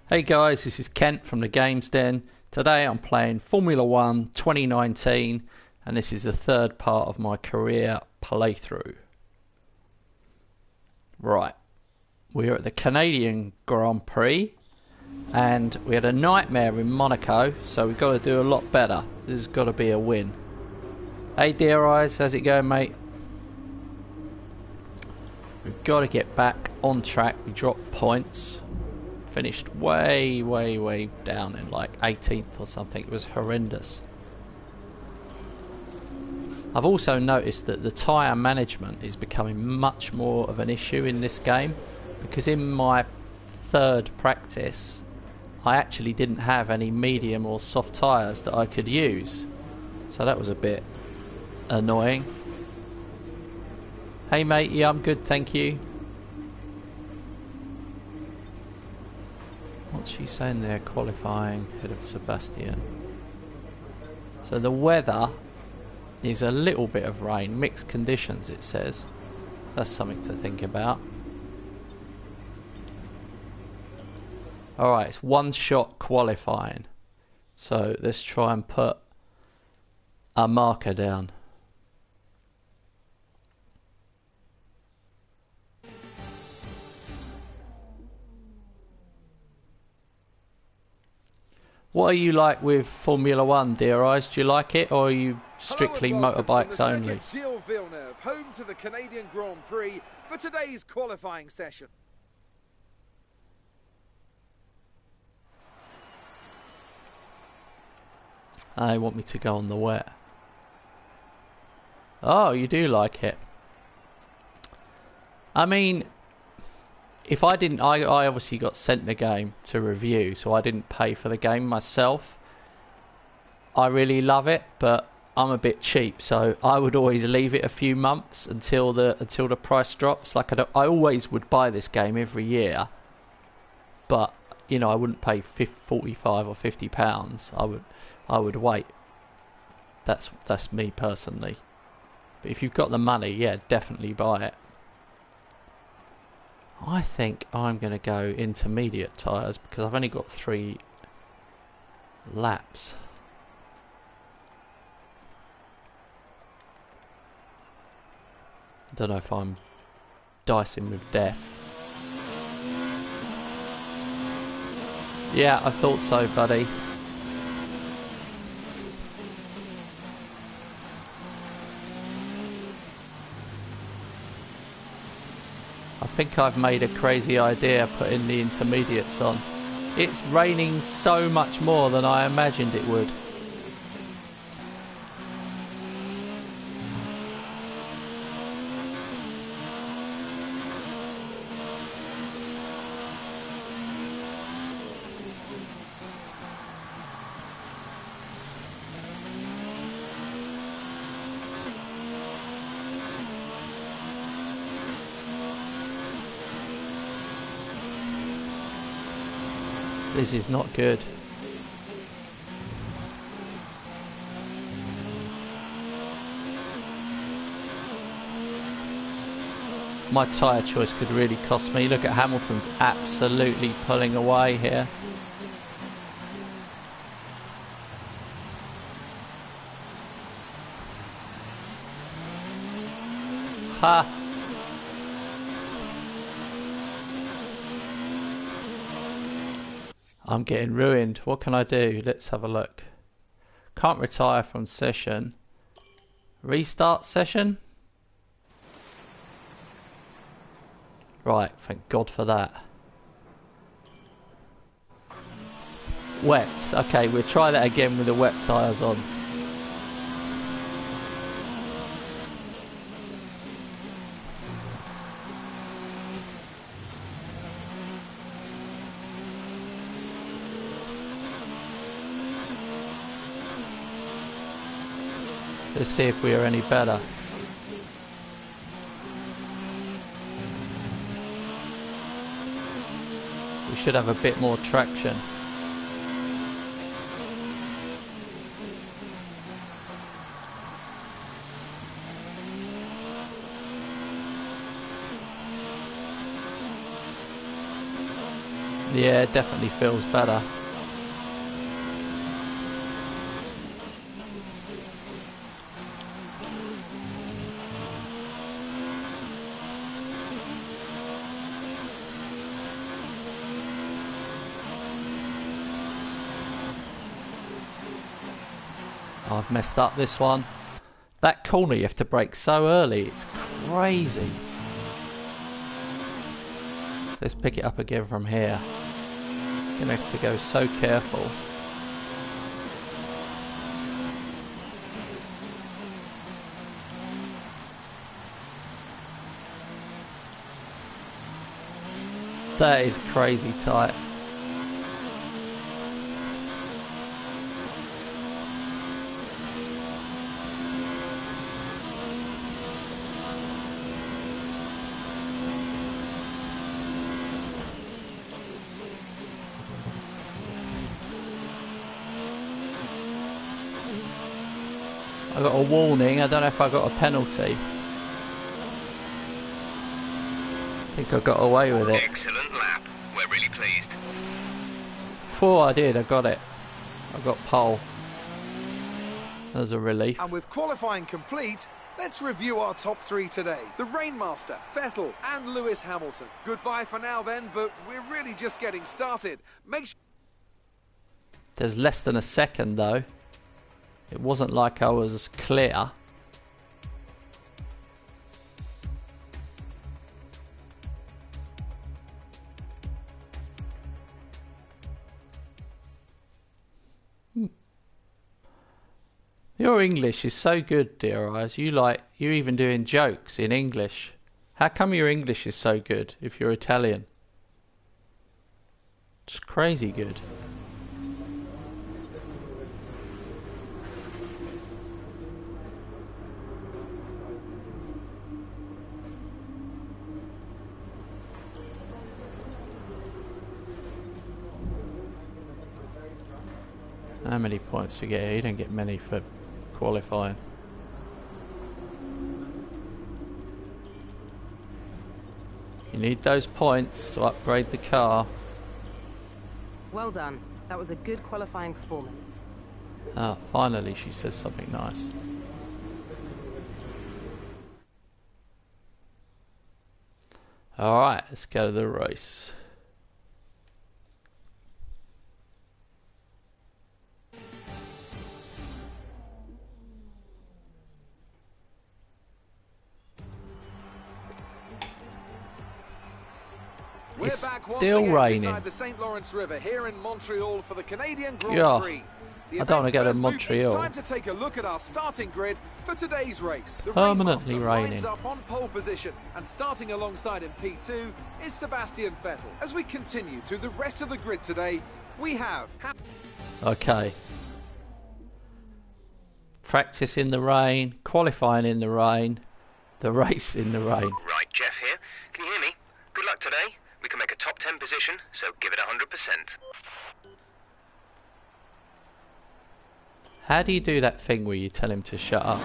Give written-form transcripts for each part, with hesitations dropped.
Hey guys, this is Kent from the Games Den. Today I'm playing Formula 1 2019 and this is the third part of my career playthrough. Right, we're at the Canadian Grand Prix and we had a nightmare in Monaco, so we've got to do a lot better. This has got to be a win. Hey Dear Eyes, how's it going, mate? We've got to get back on track. We dropped points. Finished way down in like 18th or something. It was horrendous. I've also noticed that the tyre management is becoming much more of an issue in this game, because in my third practice I actually didn't have any medium or soft tyres that I could use, so that was a bit annoying. Hey mate, yeah, I'm good, thank you. What's she saying there? Qualifying ahead of Sebastian. So the weather is a little bit of rain, mixed conditions it says. That's something to think about. Alright, it's one shot qualifying. So let's try and put a marker down. What are you like with Formula 1, Dear Eyes? Do you like it, or are you strictly motorbikes only? Home to the Canadian Grand Prix for today's qualifying session. They want me to go on the wet. Oh, you do like it. I mean, if I didn't, I obviously got sent the game to review, so I didn't pay for the game myself. I really love it, but I'm a bit cheap, so I would always leave it a few months until the price drops. Like I always would buy this game every year, but you know, I wouldn't pay 45 or 50 pounds. I would wait. That's me personally. But if you've got the money, yeah, definitely buy it. I think I'm going to go intermediate tyres because I've only got 3 laps. I don't know if I'm dicing with death. Yeah, I thought so, buddy. I think I've made a crazy idea putting the intermediates on. It's raining so much more than I imagined it would. This is not good. My tyre choice could really cost me. Look at Hamilton's absolutely pulling away here. Ha! I'm getting ruined. What can I do? Let's have a look. Can't retire from session. Restart session? Right, thank God for that. Wet. Okay, we'll try that again with the wet tyres on. Let's see if we are any better. We should have a bit more traction. Yeah, it definitely feels better. I've messed up this one. That corner you have to brake so early, it's crazy. Let's pick it up again from here. Gonna have to go so careful. That is crazy tight. I got a warning. I don't know if I got a penalty. I think I got away with it. Excellent lap. We're really pleased. Oh, I did. I got it. I got pole. That was a relief. And with qualifying complete, let's review our top three today. The Rainmaster, Vettel and Lewis Hamilton. Goodbye for now then, but we're really just getting started. Make sure... There's less than a second though. It wasn't like I was clear. Your English is so good, dear eyes. You're even doing jokes in English. How come your English is so good if you're Italian? It's crazy good. How many points do you get here? You don't get many for qualifying. You need those points to upgrade the car. Well done. That was a good qualifying performance. Ah, finally she says something nice. Alright, let's go to the race. We're It's back once still again raining. beside the St. Lawrence River here in Montreal for the Canadian Grand Yeah. Prix. I don't want to go to Montreal. It's time to take a look at our starting grid for today's race. The Permanently Rainmaster raining. lines up on pole position, and starting alongside in P2 is Sebastian Vettel. As we continue through the rest of the grid today, we have... Okay. Practice in the rain, qualifying in the rain, the race in the rain. Right, Jeff here. Can you hear me? Good luck today. We can make a top 10 position, so give it 100%. How do you do that thing where you tell him to shut up?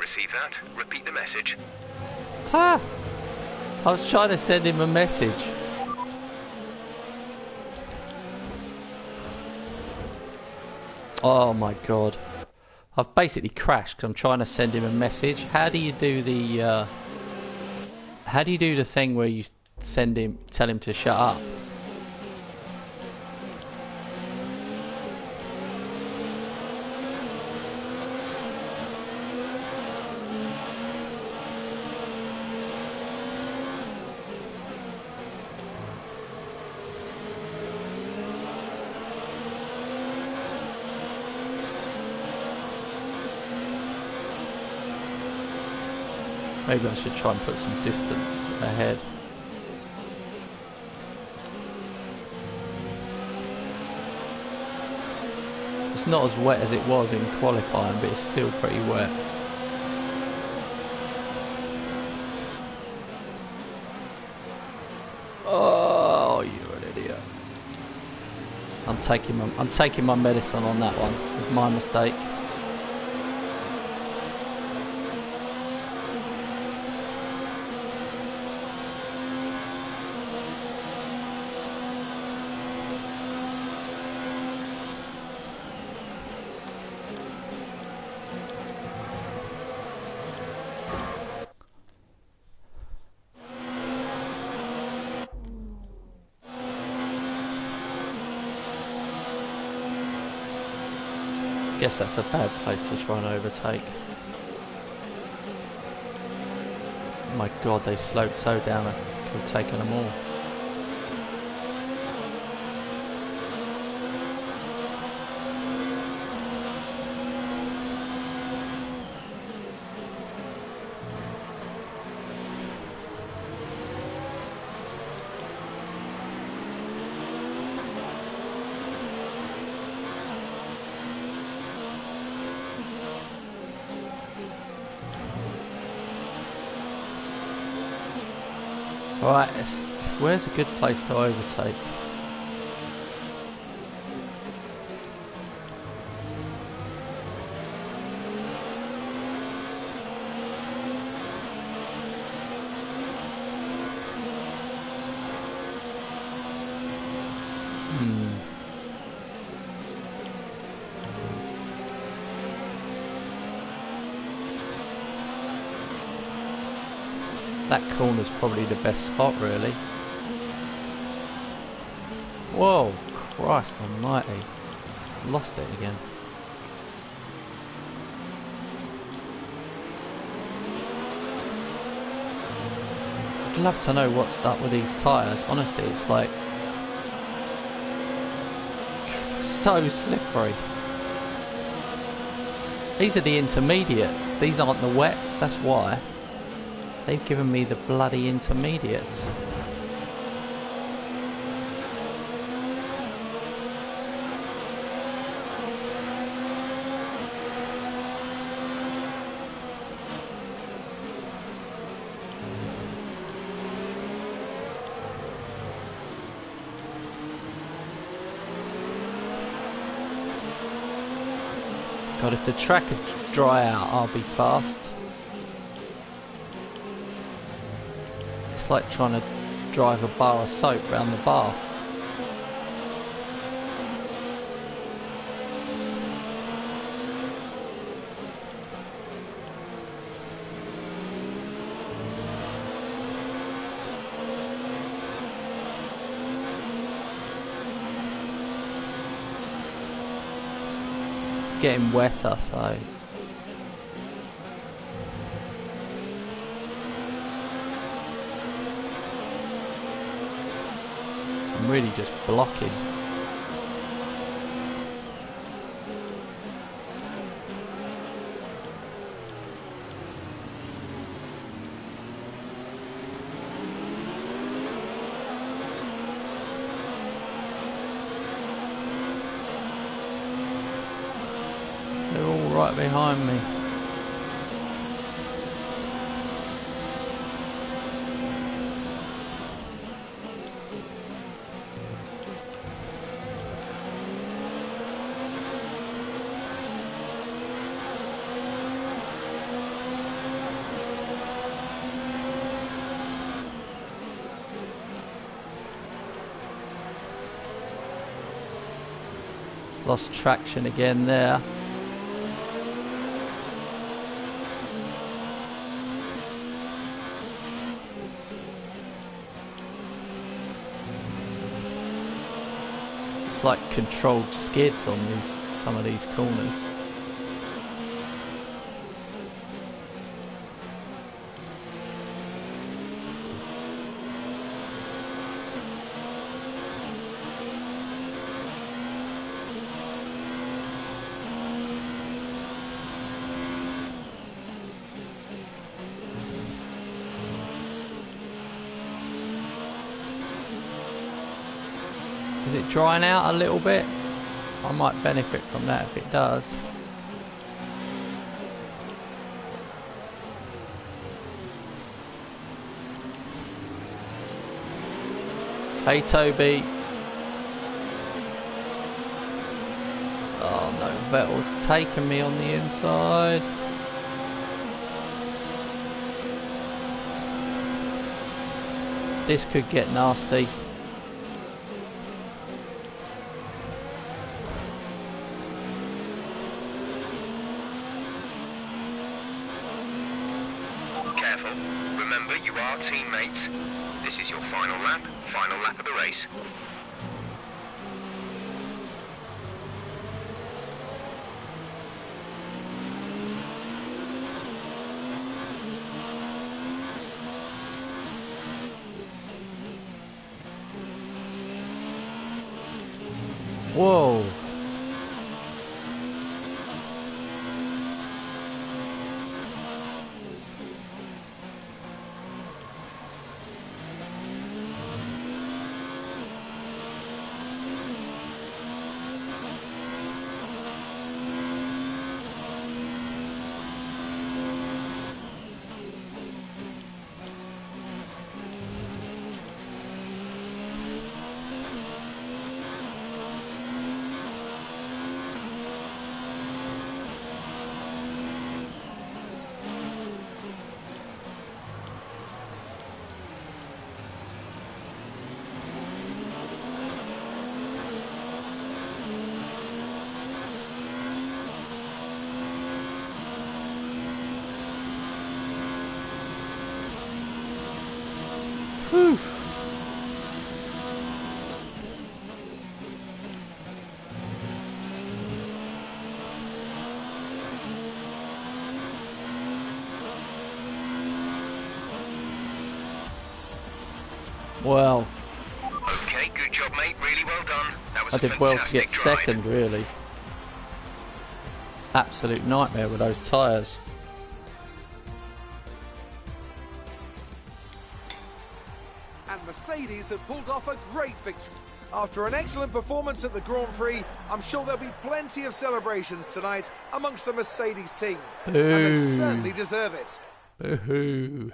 Receive that. Repeat the message. Ah, I was trying to send him a message. Oh my god. I've basically crashed because I'm trying to send him a message. How do you do the thing where you tell him to shut up? Maybe I should try and put some distance ahead. It's not as wet as it was in qualifying, but it's still pretty wet. Oh, you're an idiot. I'm taking my medicine on that one. It was my mistake. Guess that's a bad place to try and overtake. Oh my god, they slowed so down, I could have taken them all. Right, where's a good place to overtake? That corner's probably the best spot, really. Whoa, Christ almighty. Lost it again. I'd love to know what's up with these tyres. Honestly, it's like so slippery. These are the intermediates. These aren't the wets, that's why. They've given me the bloody intermediates. God, if the track could dry out, I'll be fast. It's like trying to drive a bar of soap round the bar. It's getting wetter, so I'm really just blocking. They're all right behind me. Lost traction again there. It's like controlled skids on some of these corners. Is it drying out a little bit? I might benefit from that if it does. Hey Toby. Oh no, Vettel's taken me on the inside. This could get nasty. Careful. Remember, you are teammates. This is your final lap of the race. Whoa. Whew. Well, Okay, good job, mate. Really well done. That was I a did well to fantastic get drive. second, really. Absolute nightmare with those tyres. And Mercedes have pulled off a great victory. After an excellent performance at the Grand Prix, I'm sure there'll be plenty of celebrations tonight amongst the Mercedes team. And they certainly deserve it. Boo-hoo.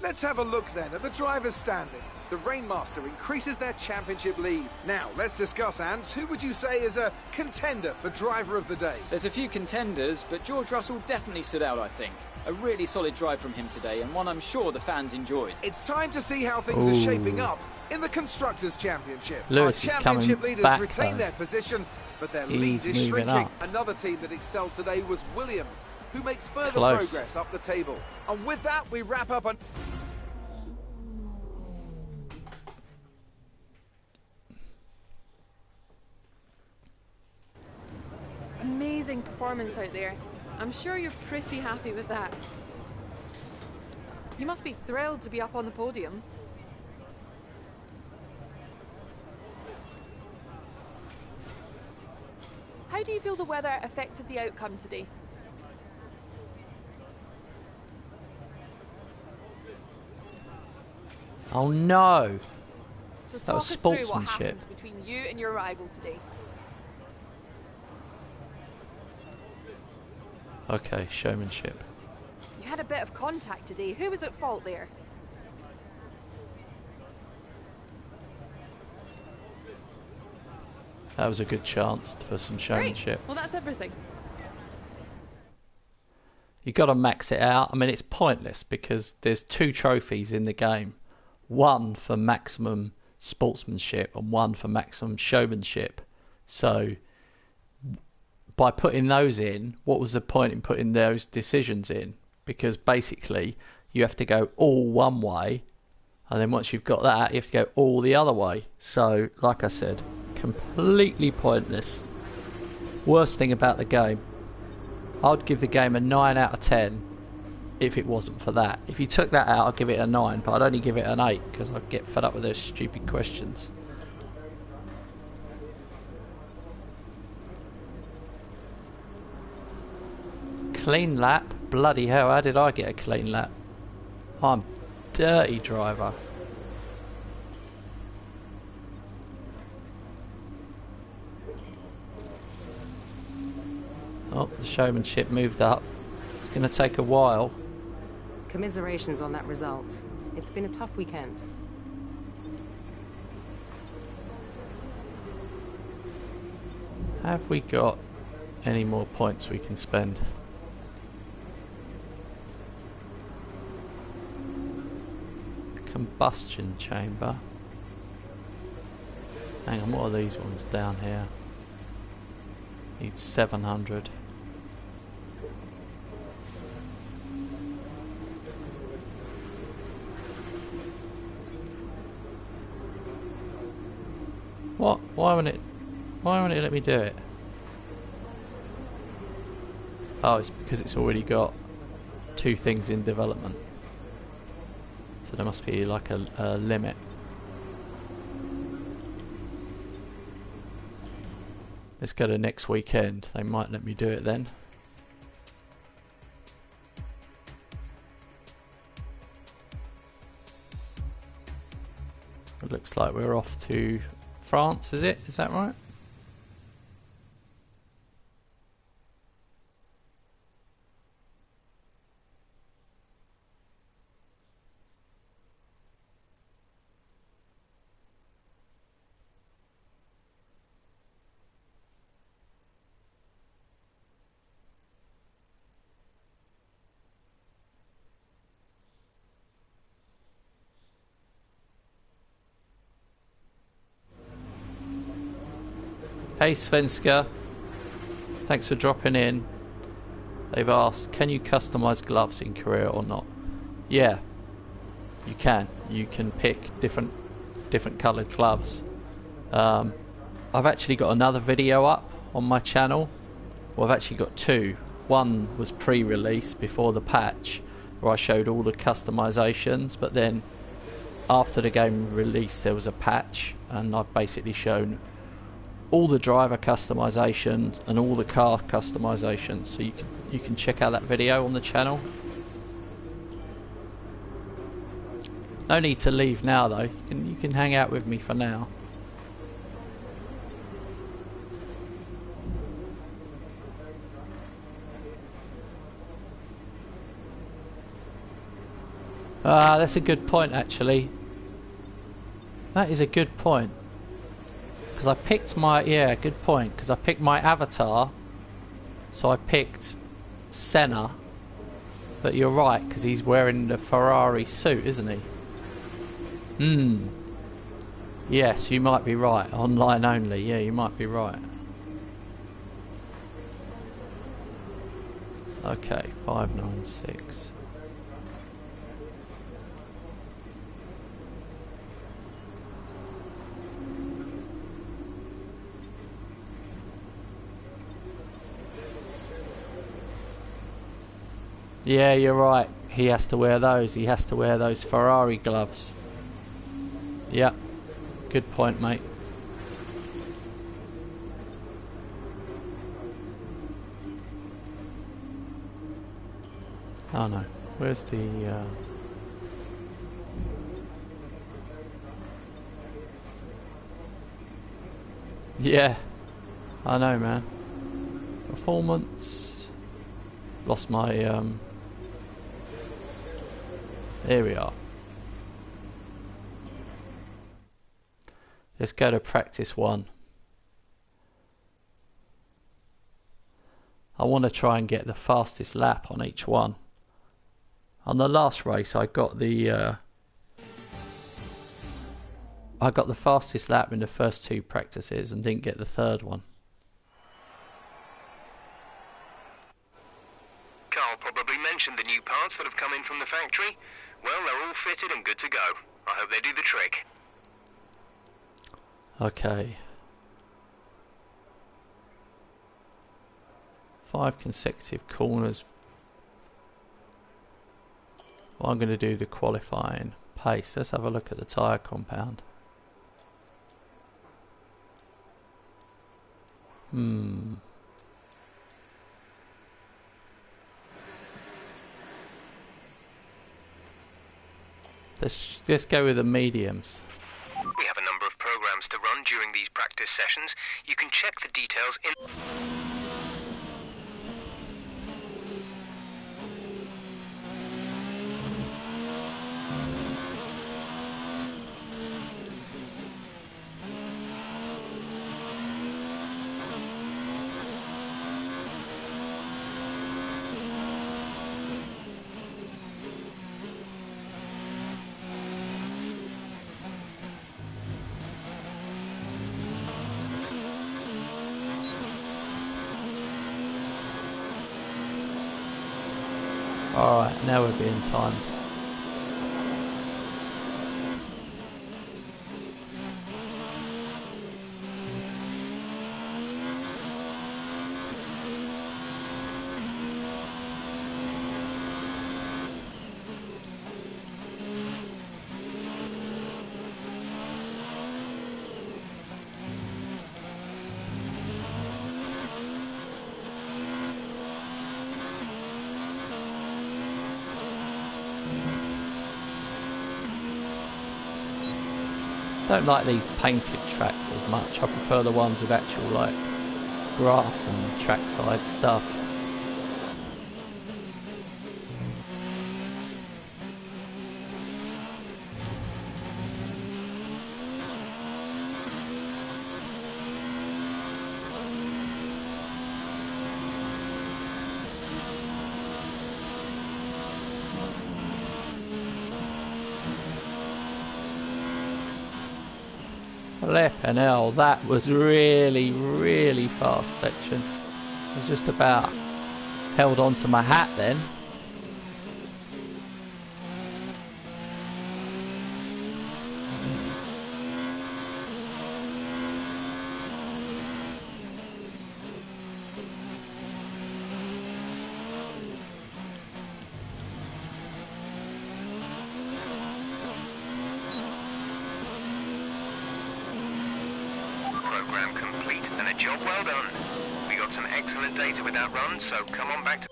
Let's have a look then at the drivers' standings. The Rainmaster increases their championship lead. Now, let's discuss, Ants. Who would you say is a contender for driver of the day? There's a few contenders, but George Russell definitely stood out, I think. A really solid drive from him today, and one I'm sure the fans enjoyed. It's time to see how things are shaping up in the Constructors' Championship. Lewis is Our championship coming leaders back, retain though. their position, but their He's lead is moving shrinking. up. Another team that excelled today was Williams, who makes further Close. progress up the table. And with that, we wrap up an... Amazing performance out there. I'm sure you're pretty happy with that. You must be thrilled to be up on the podium. How do you feel the weather affected the outcome today? Oh no. So That talk was us through what sportsmanship. happened between you and your rival today. Okay, showmanship. You had a bit of contact today. Who was at fault there? That was a good chance for some showmanship. Great. Well, that's everything. You've got to max it out. I mean, it's pointless because there's 2 trophies in the game. One for maximum sportsmanship and one for maximum showmanship. So by putting those in, what was the point in putting those decisions in? Because basically you have to go all one way, and then once you've got that, you have to go all the other way. So, like I said, completely pointless. Worst thing about the game. I'd give the game a 9 out of 10 if it wasn't for that. If you took that out, I'd give it a 9, but I'd only give it an 8 because I'd get fed up with those stupid questions. Clean lap? Bloody hell, how did I get a clean lap? I'm dirty driver. Oh, the showmanship moved up. It's going to take a while. Commiserations on that result. It's been a tough weekend. Have we got any more points we can spend? Combustion chamber. Hang on, what are these ones down here? Need 700. What? Why won't it let me do it? Oh, it's because it's already got 2 things in development. So there must be like a limit. Let's go to next weekend. They might let me do it then. It looks like we're off to France, is it? Is that right? Hey Svenska, thanks for dropping in. They've asked, can you customise gloves in Korea or not? Yeah, you can. You can pick different coloured gloves. I've actually got another video up on my channel. Well, I've actually got 2. One was pre-release before the patch, where I showed all the customisations, but then after the game released there was a patch, and I've basically shown all the driver customizations and all the car customizations, so you can check out that video on the channel. No need to leave now though. You can hang out with me for now. That's a good point actually. That is a good point. Because I picked my... Yeah, good point. Because I picked my avatar. So I picked Senna. But you're right, because he's wearing the Ferrari suit, isn't he? Yes, you might be right. Online only. Yeah, you might be right. Okay, 596. Yeah, you're right. He has to wear those. He has to wear those Ferrari gloves. Yeah. Good point, mate. Oh no. Where's the... Yeah. I know, man. Performance... Lost my... There we are. Let's go to practice 1. I want to try and get the fastest lap on each one. On the last race I got the fastest lap in the first 2 practices and didn't get the 3rd one. Carl probably mentioned the new parts that have come in from the factory. Well, they're all fitted and good to go. I hope they do the trick. Okay. 5 consecutive corners. Well, I'm going to do the qualifying pace. Let's have a look at the tyre compound. Let's just go with the mediums. We have a number of programs to run during these practice sessions. You can check the details in... Alright, now we're being timed. I don't like these painted tracks as much. I prefer the ones with actual like grass and trackside stuff. Flippin' hell, that was really fast section. I was just about held onto my hat then. Program complete and a job well done. We got some excellent data with that run, so come on back to...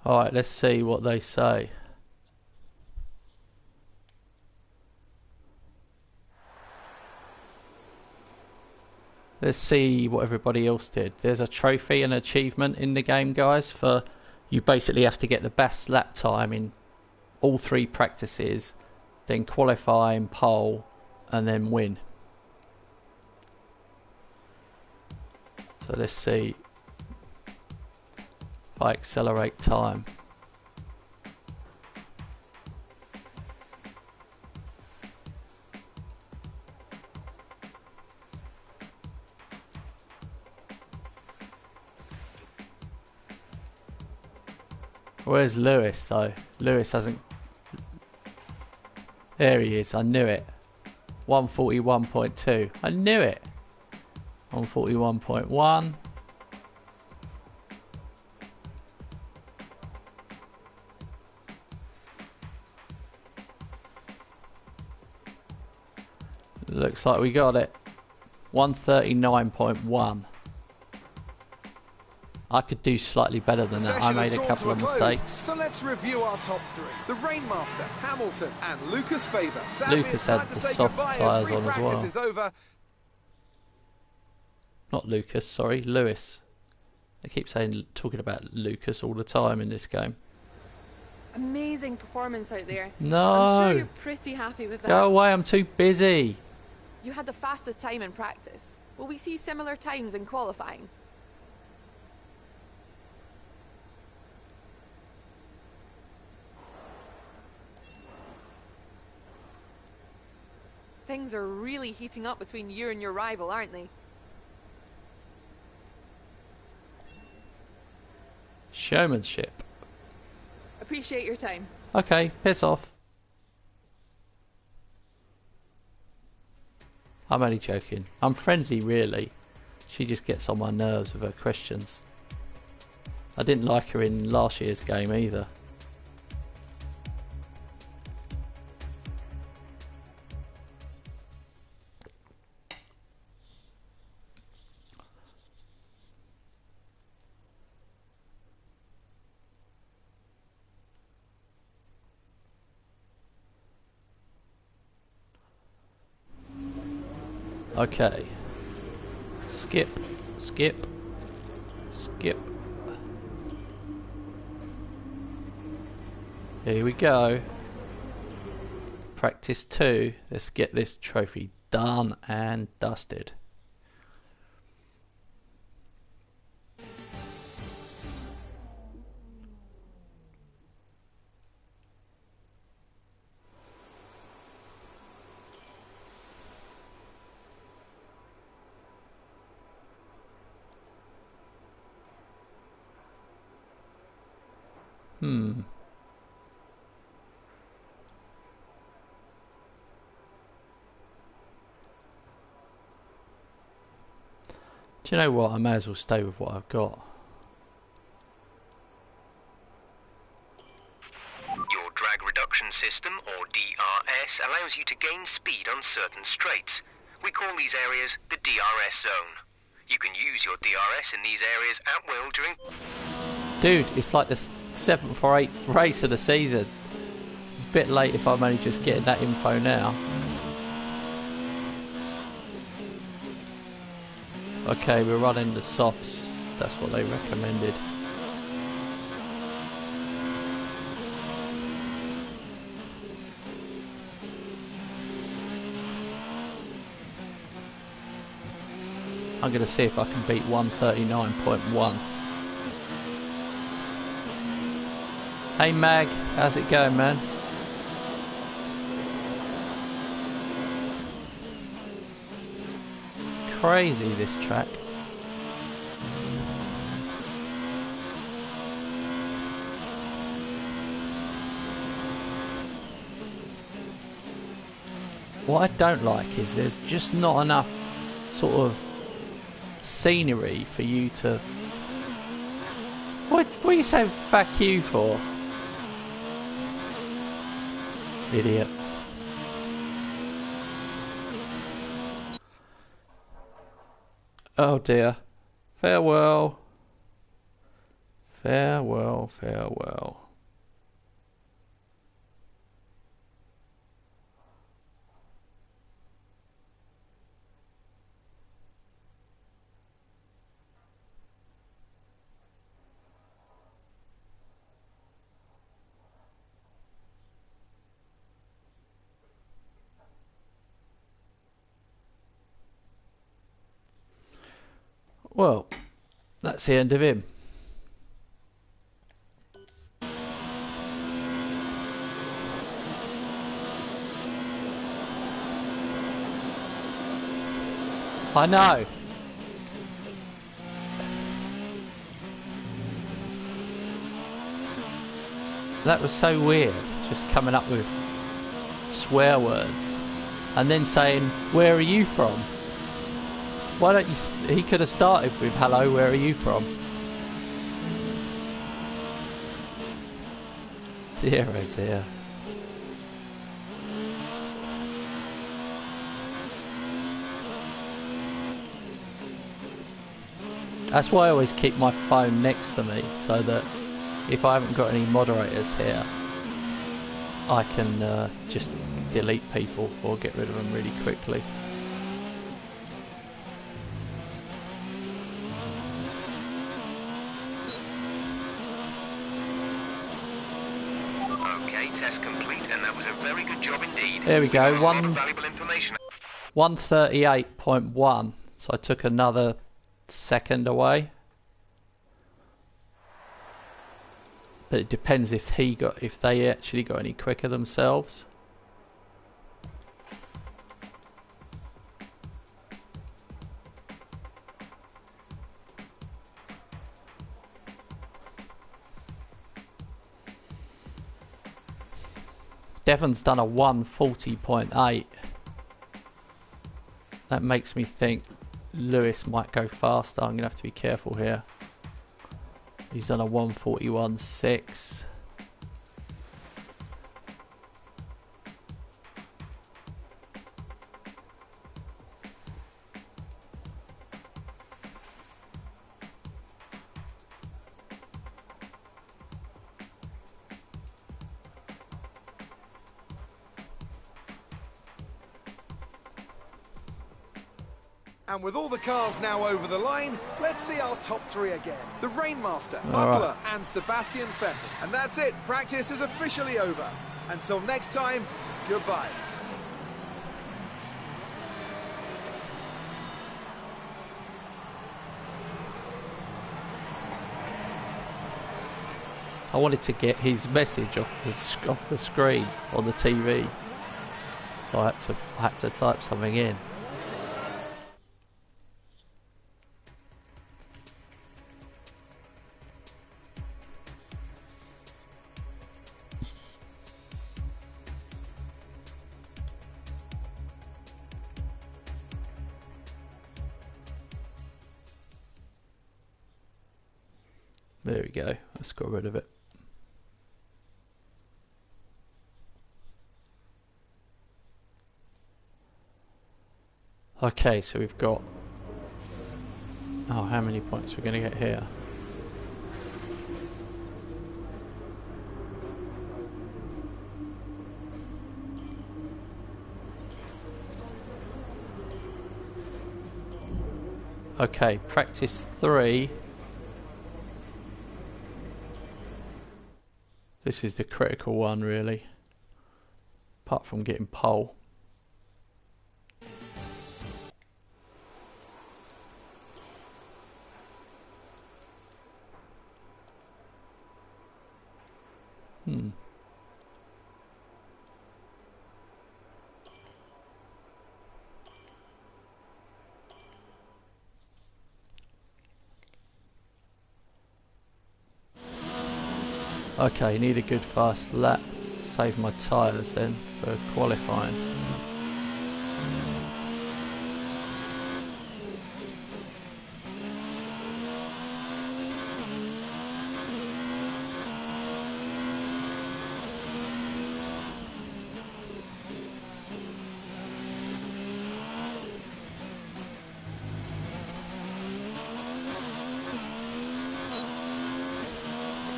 Alright, let's see what they say. Let's see what everybody else did. There's a trophy and achievement in the game, guys, for you basically have to get the best lap time in all 3 practices, then qualify in pole, and then win. So let's see if I accelerate time. Where's Lewis though? Lewis hasn't... There he is, I knew it. 141.2. I knew it. 141.1. Looks like we got it. 139.1. I could do slightly better than that. I made a couple of mistakes. So let's review our top 3. The Rainmaster, Hamilton and Lucas Faber. Sadly, Lucas had the soft tyres on as well. Is over. Not Lucas, sorry, Lewis. I keep talking about Lucas all the time in this game. Amazing performance out there. No. I'm sure you're pretty happy with that. Go away, I'm too busy. You had the fastest time in practice. Will we see similar times in qualifying? Things are really heating up between you and your rival, aren't they? Showmanship. Appreciate your time. Okay, piss off. I'm only joking. I'm friendly, really. She just gets on my nerves with her questions. I didn't like her in last year's game either. Okay. Skip, skip, skip. Here we go. Practice 2. Let's get this trophy done and dusted. Do you know what? I may as well stay with what I've got. Your drag reduction system, or DRS, allows you to gain speed on certain straights. We call these areas the DRS zone. You can use your DRS in these areas at will during... Dude, it's like the 7th or 8th race of the season. It's a bit late if I'm only just getting that info now. Okay, we're running the softs. That's what they recommended. I'm going to see if I can beat 139.1. Hey Mag, how's it going, man? Crazy this track. What I don't like is there's just not enough sort of scenery for you to... What are you saying fuck you for? Idiot. Oh dear. Farewell. Farewell, farewell. Well, that's the end of him. I know. That was so weird, just coming up with swear words and then saying, "Where are you from?" Why don't you... He could have started with, "Hello, where are you from?" Dear oh dear. That's why I always keep my phone next to me, so that if I haven't got any moderators here, I can just delete people or get rid of them really quickly. Test complete, and that was a very good job indeed. There we go. A lot of valuable information. 138.1. So I took another second away. But it depends if they actually got any quicker themselves. Devon's done a 140.8. That makes me think Lewis might go faster. I'm going to have to be careful here. He's done a 141.6. And with all the cars now over the line, let's see our top three again. The Rainmaster, Butler, and Sebastian Vettel. And that's it. Practice is officially over. Until next time, goodbye. I wanted to get his message off the screen on the TV, so I had to type something in. There we go. Let's get rid of it. Okay, so we've got... Oh, how many points are we going to get here? Okay, practice 3. This is the critical one, really. Apart from getting pole. Okay, need a good fast lap. Save my tyres then for qualifying.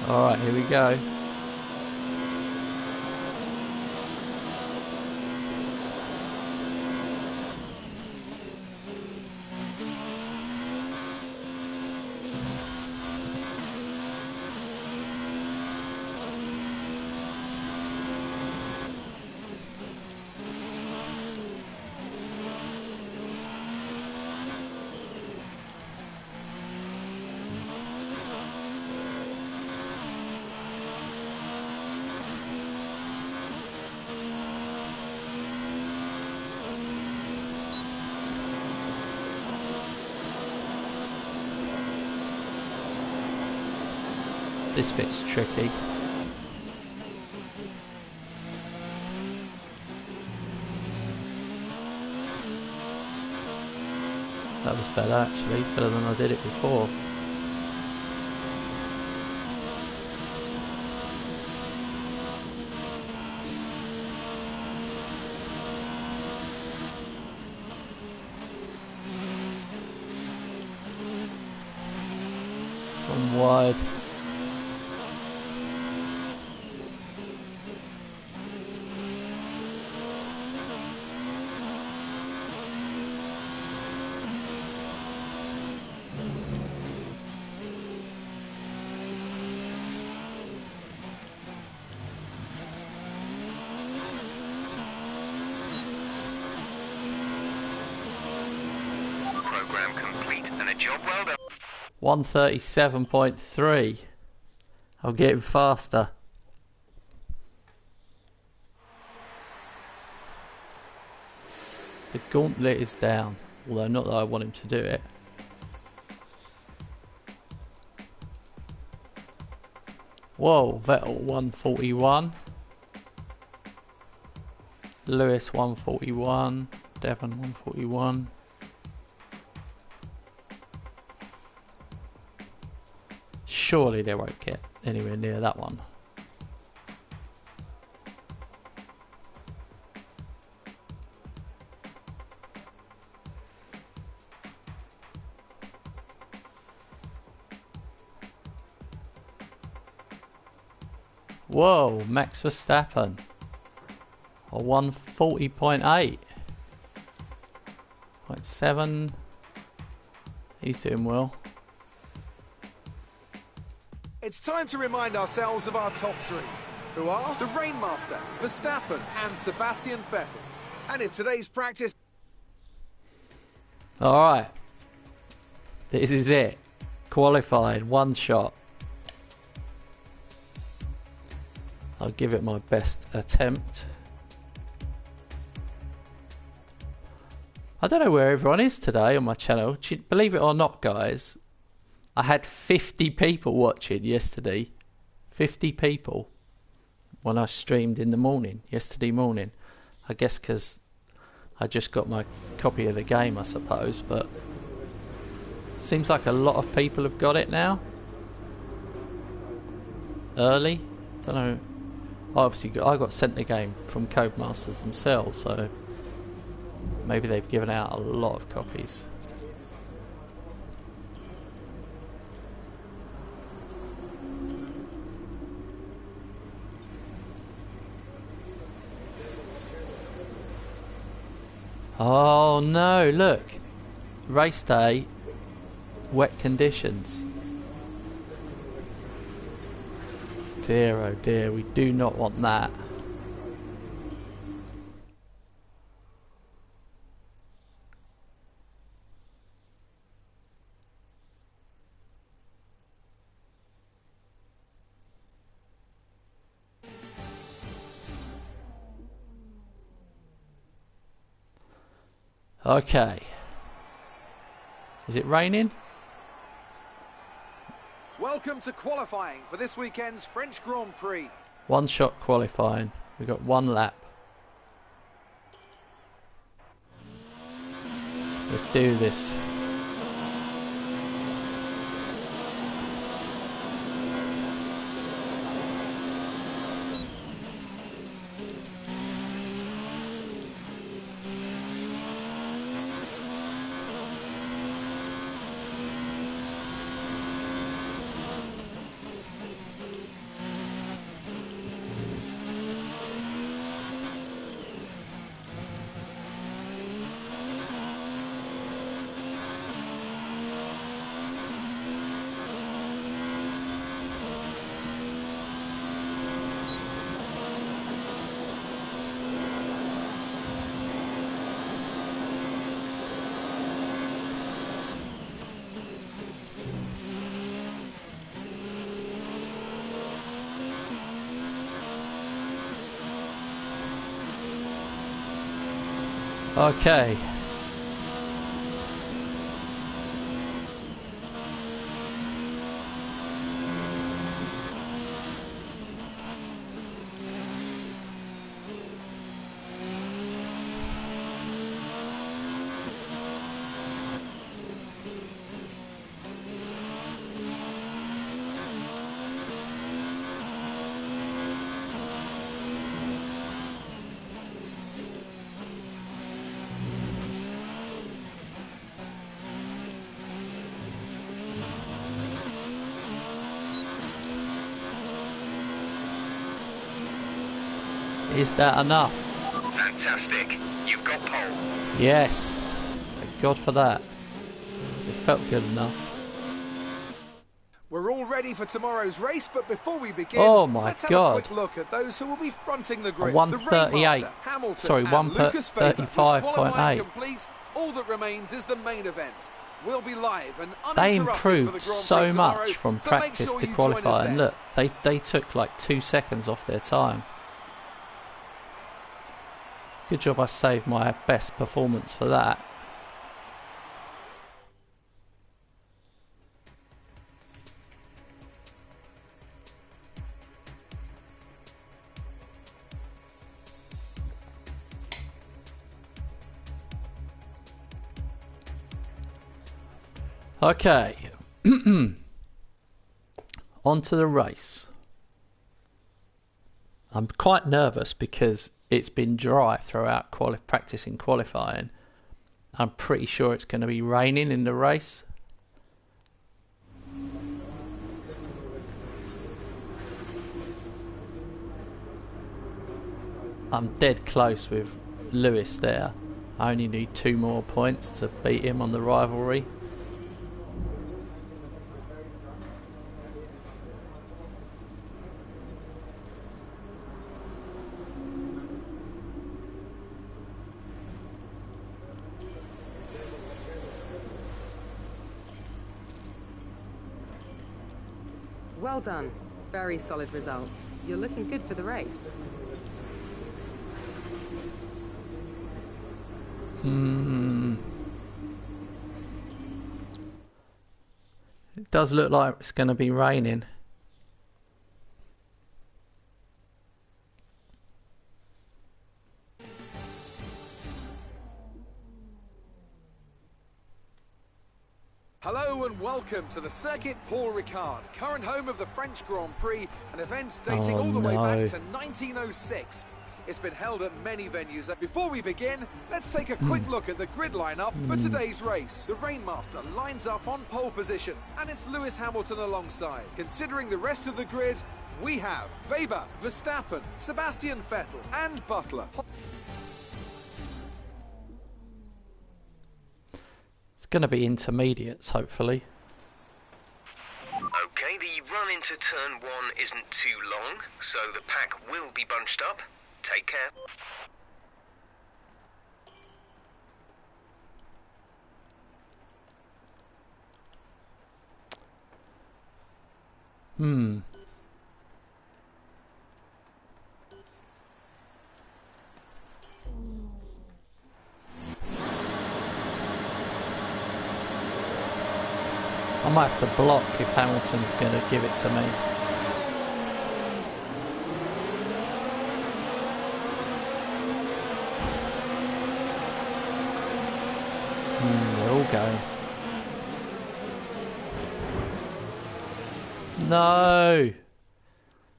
Alright, here we go. This bit's tricky. That was better actually, better than I did it before. Gone wide. Program complete and a job well done. 137.3. I'm getting faster. The gauntlet is down, although not that I want him to do it. Whoa, Vettel 141. Lewis 141. Devon 141. Surely they won't get anywhere near that one. Whoa, Max Verstappen. A 140.8. 0.7. He's doing well. It's time to remind ourselves of our top 3, who are the Rainmaster, Verstappen and Sebastian Vettel. And in today's practice... Alright. This is it. Qualified, one shot. I'll give it my best attempt. I don't know where everyone is today on my channel. Believe it or not, guys, I had 50 people watching yesterday. 50 people when I streamed in the morning, yesterday morning. I guess because I just got my copy of the game, I suppose, but seems like a lot of people have got it now. early. I don't know. I got sent the game from Codemasters themselves, so maybe they've given out a lot of copies. Oh no, look. Race day, wet conditions. Dear oh dear, we do not want that. Okay. Is it raining? Welcome to qualifying for this weekend's French Grand Prix. One shot qualifying. We've got one lap. Let's do this. Okay. Is that enough? Fantastic. You've got pole. Yes. Thank God for that. It felt good enough. We're all ready for tomorrow's race, but before we begin, Oh my let's have God. a quick look at those who will be fronting the A grid. 138. The Hamilton Sorry, and Lucas Faber. With 135.8. qualifying complete, all that remains is the main event. We'll be live and They uninterrupted for the improved Grand so Prix tomorrow, much from so make practice sure to you join us qualify, and then. look, they took like 2 seconds off their time. Good job I saved my best performance for that. Okay. On to the race. I'm quite nervous because it's been dry throughout practicing qualifying. I'm pretty sure it's going to be raining in the race. I'm dead close with Lewis there. I only need 2 more points to beat him on the rivalry. Well done. Very solid results. You're looking good for the race. It does look like it's going to be raining. Hello and welcome to the Circuit Paul Ricard, current home of the French Grand Prix, an event dating all the way back to 1906. It's been held at many venues. Before we begin, let's take a quick look at the grid lineup for today's race. The Rainmaster lines up on pole position, and it's Lewis Hamilton alongside. Considering the rest of the grid, we have Weber, Verstappen, Sebastian Vettel, and Butler. It's going to be intermediates, hopefully. Okay, the run into turn 1 isn't too long, so the pack will be bunched up. Take care. I might have to block if Hamilton's going to give it to me. They're all going. No!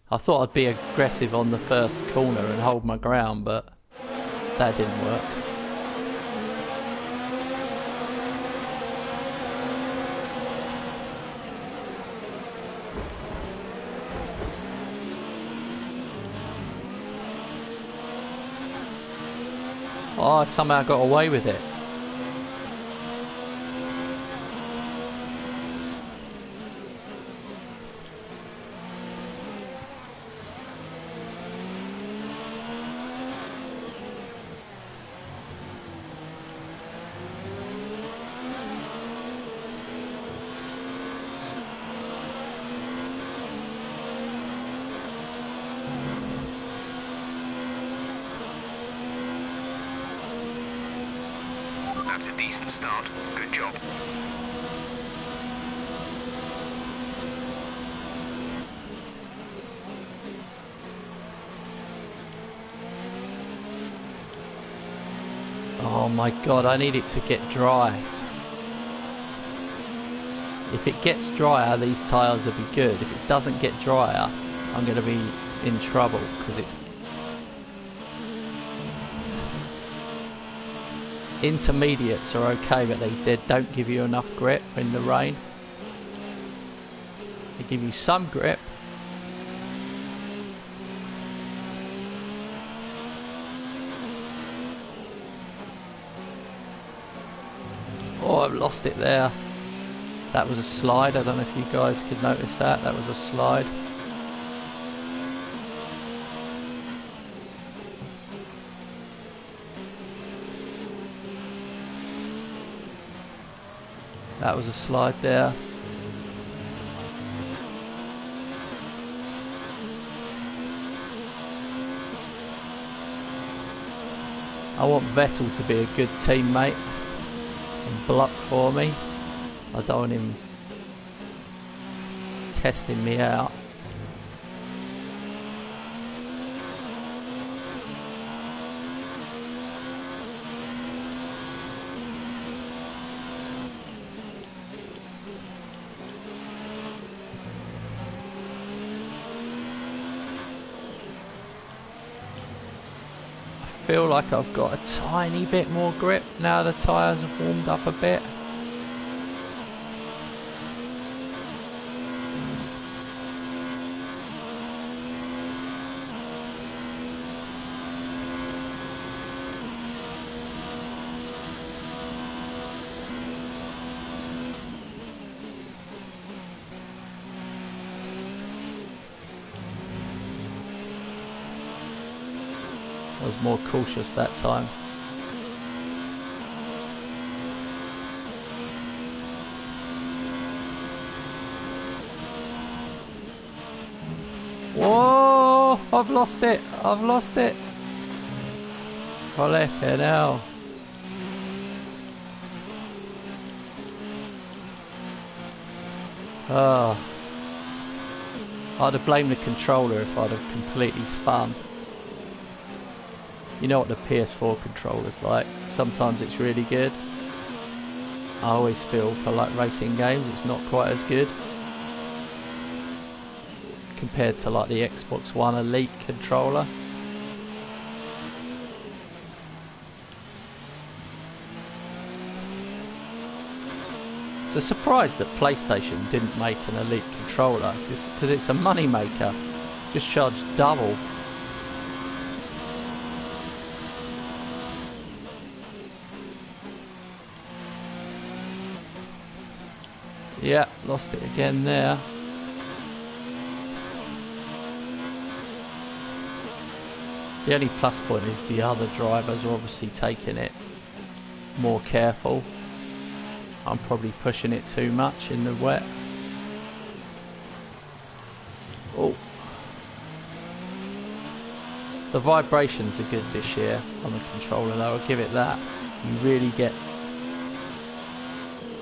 I thought I'd be aggressive on the first corner and hold my ground, but that didn't work. Oh, I somehow got away with it. That's a decent start. Good job. Oh my god, I need it to get dry. If it gets drier, these tyres will be good. If it doesn't get drier, I'm going to be in trouble because it's... Intermediates are okay, but they don't give you enough grip in the rain. They give you some grip. Oh, I've lost it there. That was a slide. I don't know if you guys could notice that. That was a slide. That was a slide there. I want Vettel to be a good teammate and block for me. I don't want him testing me out. I feel like I've got a tiny bit more grip now the tyres have warmed up a bit. I was more cautious that time. Whoa! I've lost it! I've lost it! Flipping hell. Oh. I'd have blamed the controller if I'd have completely spun. You know what the PS4 controller's like. Sometimes it's really good. I always feel for like racing games it's not quite as good compared to like the Xbox One Elite controller. It's a surprise that PlayStation didn't make an Elite controller, because it's a money maker. Just charge double. Yeah, lost it again there. The only plus point is the other drivers are obviously taking it more careful. I'm probably pushing it too much in the wet. Oh. The vibrations are good this year on the controller though, I'll give it that. You really get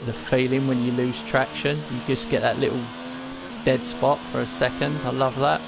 the feeling when you lose traction. You just get that little dead spot for a second. I love that.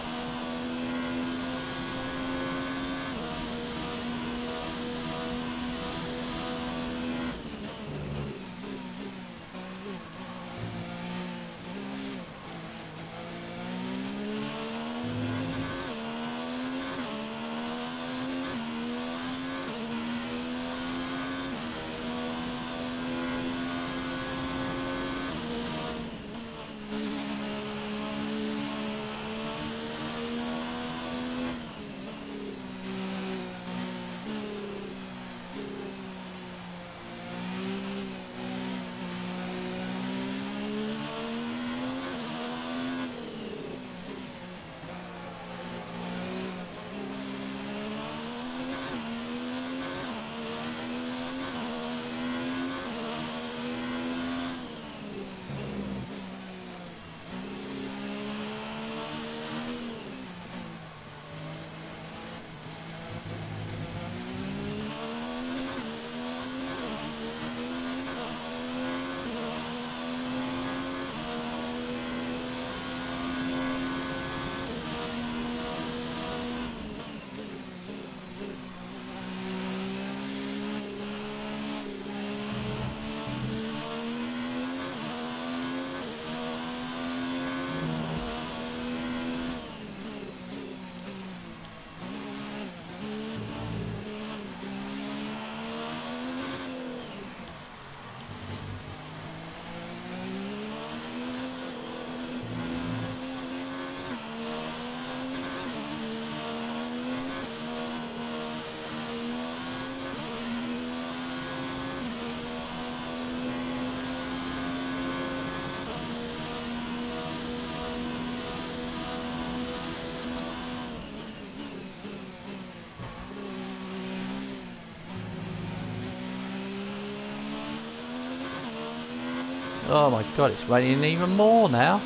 Oh my god, it's raining even more now.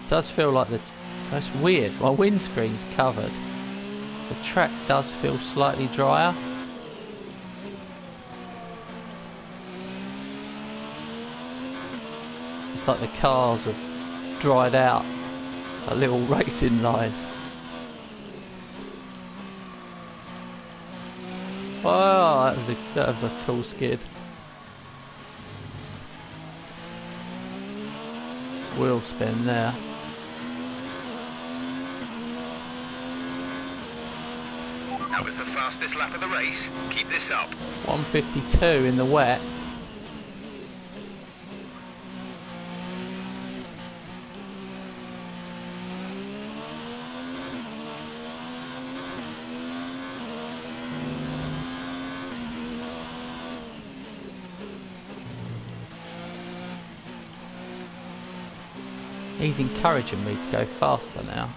It does feel like that's weird. My windscreen's covered. The track does feel slightly drier. It's like the cars have dried out. A little racing line. Wow, that was a cool skid. Wheel spin there. That was the fastest lap of the race. Keep this up. 152 in the wet. He's encouraging me to go faster now,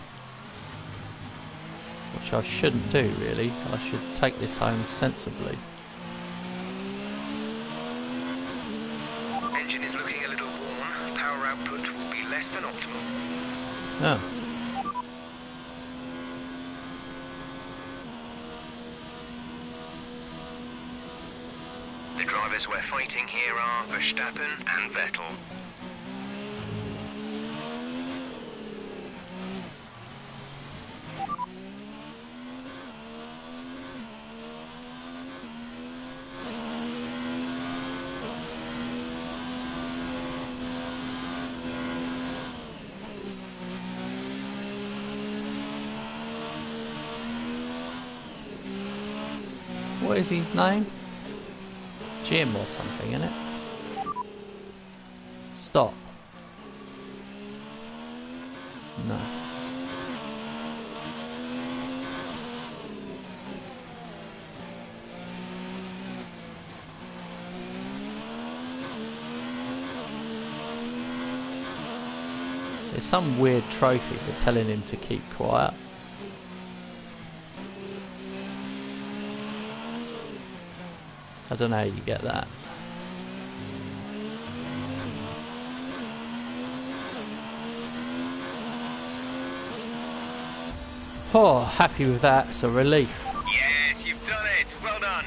which I shouldn't do really. I should take this home sensibly. Engine is looking a little worn. Power output will be less than optimal. Oh. The drivers we're fighting here are Verstappen and Vettel. What is his name? Jim or something, isn't it? Stop. No. There's some weird trophy for telling him to keep quiet. I don't know how you get that. Oh, happy with that. It's a relief. Yes, you've done it. Well done.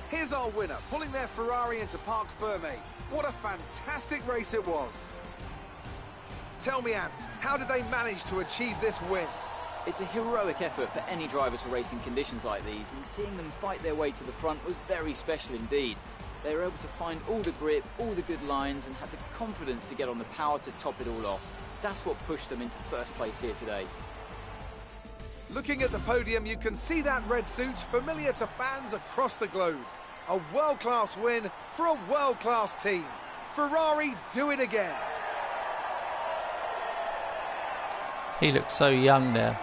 Here's our winner, pulling their Ferrari into Parc Fermé. What a fantastic race it was. Tell me, Ant, how did they manage to achieve this win? It's a heroic effort for any driver to race in conditions like these, and seeing them fight their way to the front was very special indeed. They were able to find all the grip, all the good lines, and had the confidence to get on the power to top it all off. That's what pushed them into first place here today. Looking at the podium, you can see that red suit familiar to fans across the globe. A world-class win for a world-class team. Ferrari do it again. He looks so young there.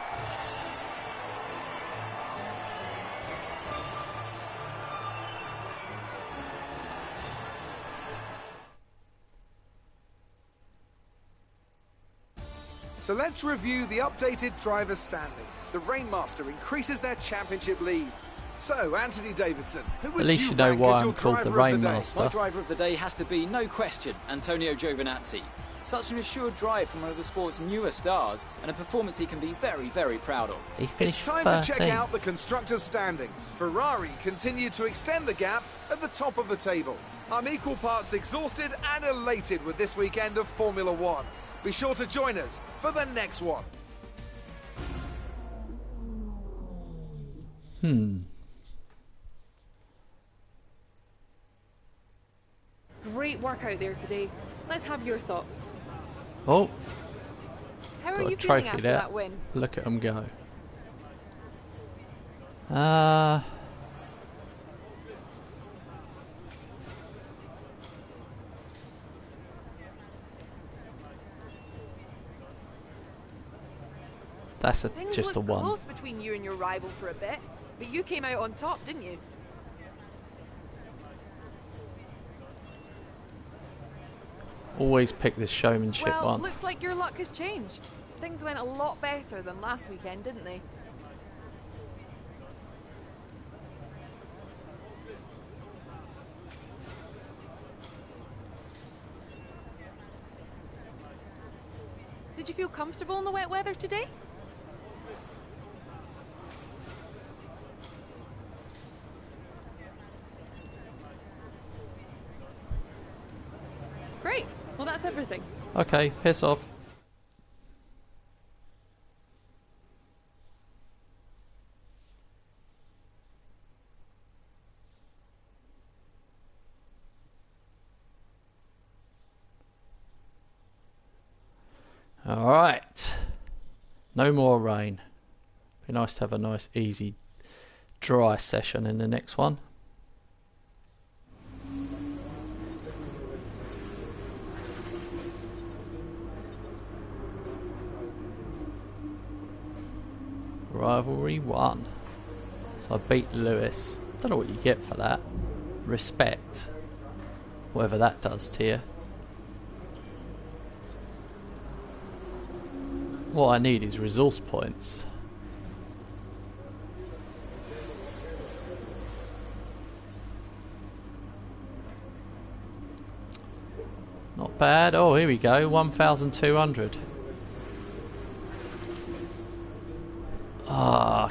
So let's review the updated driver standings. The Rainmaster increases their championship lead. So, Anthony Davidson, who would At least you know rank why as your I'm called the driver of the day? Rainmaster. My driver of the day has to be, no question, Antonio Giovinazzi. Such an assured drive from one of the sport's newer stars, and a performance he can be very, very proud of. He finished It's time 13. to check out the constructors' standings. Ferrari continue to extend the gap at the top of the table. I'm equal parts exhausted and elated with this weekend of Formula One. Be sure to join us for the next one. Great work out there today. Let's have your thoughts. Oh, How are got a you feeling trophy after there. that win? Look at him go. That's Things just a looked one. close between you and your rival for a bit, but you came out on top, didn't you? Always pick this showmanship Well, one. looks like your luck has changed. Things went a lot better than last weekend, didn't they? Did you feel comfortable in the wet weather today? Great. Well, that's everything. Okay, piss off. Alright. No more rain. Be nice to have a nice, easy, dry session in the next one. Rivalry 1. So I beat Lewis. Don't know what you get for that. Respect. Whatever that does to you. What I need is resource points. Not bad. Oh, here we go. 1,200.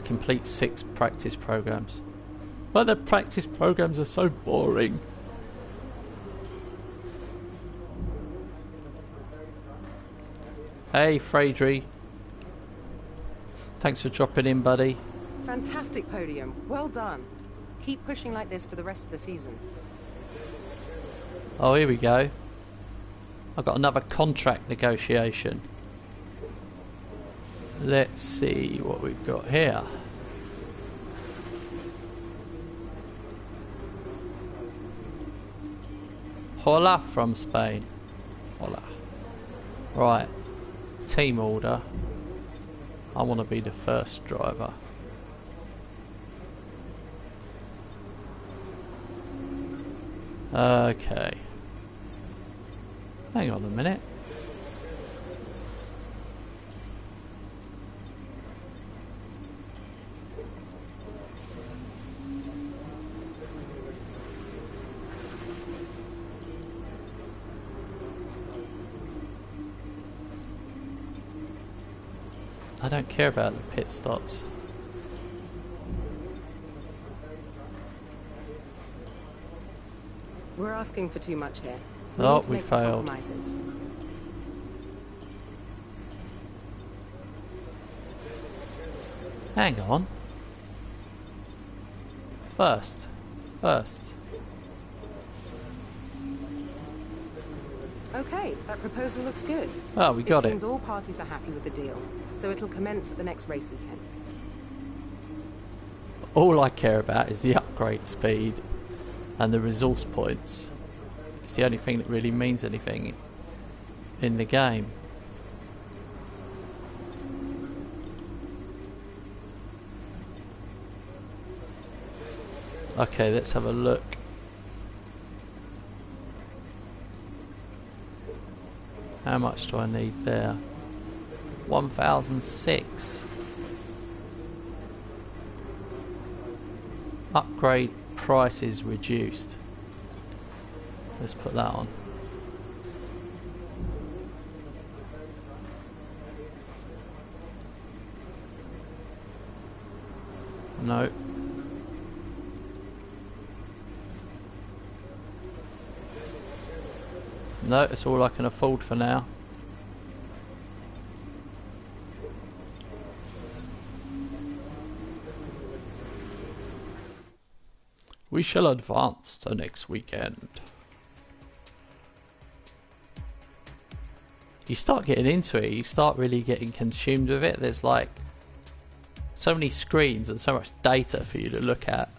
Complete 6 practice programs. But the practice programs are so boring. Hey, Fradry. Thanks for dropping in, buddy. Fantastic podium. Well done. Keep pushing like this for the rest of the season. Oh, here we go. I've got another contract negotiation. Let's see what we've got here. Hola from Spain. Hola. Right. Team order. I want to be the first driver. Okay. Hang on a minute. I don't care about the pit stops. We're asking for too much here. Oh, we failed. Hang on. First. Okay, that proposal looks good. Oh, we got It it. seems all parties are happy with the deal, so it'll commence at the next race weekend. All I care about is the upgrade speed and the resource points. It's the only thing that really means anything in the game. Okay, let's have a look. How much do I need there? 1006. Upgrade price is reduced. Let's put that on. No. No, it's all I can afford for now. We shall advance to next weekend. You start getting into it, you start really getting consumed with it. There's like so many screens and so much data for you to look at.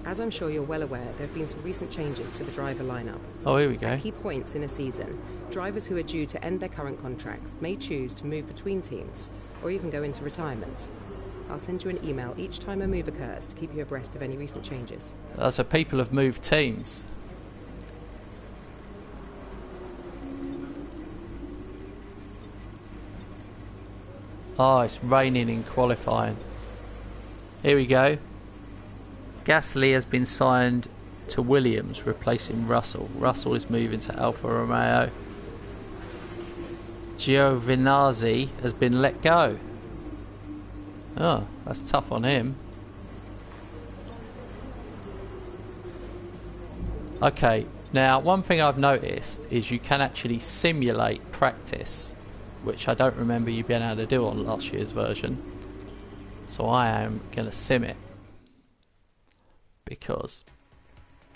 As I'm sure you're well aware, there have been some recent changes to the driver lineup. Oh, here we go. At key points in a season, drivers who are due to end their current contracts may choose to move between teams, or even go into retirement. I'll send you an email each time a move occurs to keep you abreast of any recent changes. So people have moved teams. Oh, it's raining in qualifying. Here we go. Gasly has been signed to Williams, replacing Russell. Russell is moving to Alfa Romeo. Giovinazzi has been let go. Oh, that's tough on him. Okay, now one thing I've noticed is you can actually simulate practice, which I don't remember you being able to do on last year's version. So I am going to sim it, because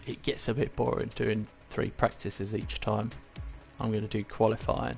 it gets a bit boring doing 3 practices each time. I'm going to do qualifying.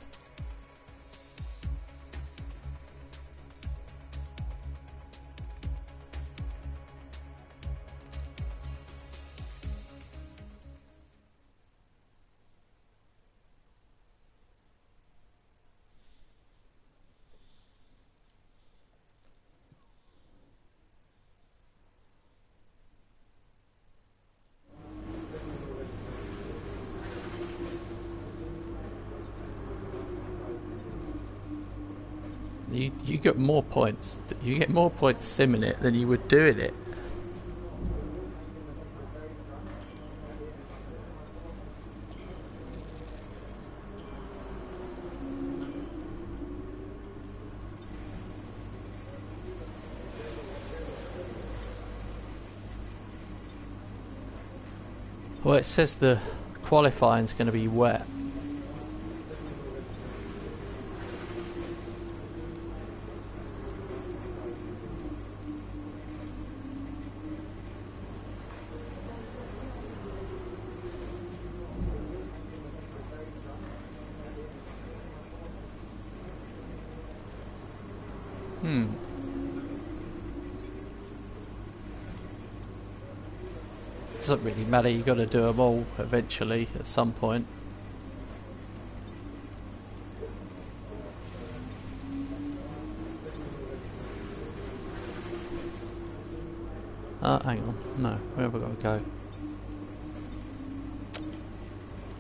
You get more points. You get more points simming it than you would doing it. Well, it says the qualifying's going to be wet. Doesn't really matter, you got to do them all eventually at some point. Hang on, no, where have I got to go?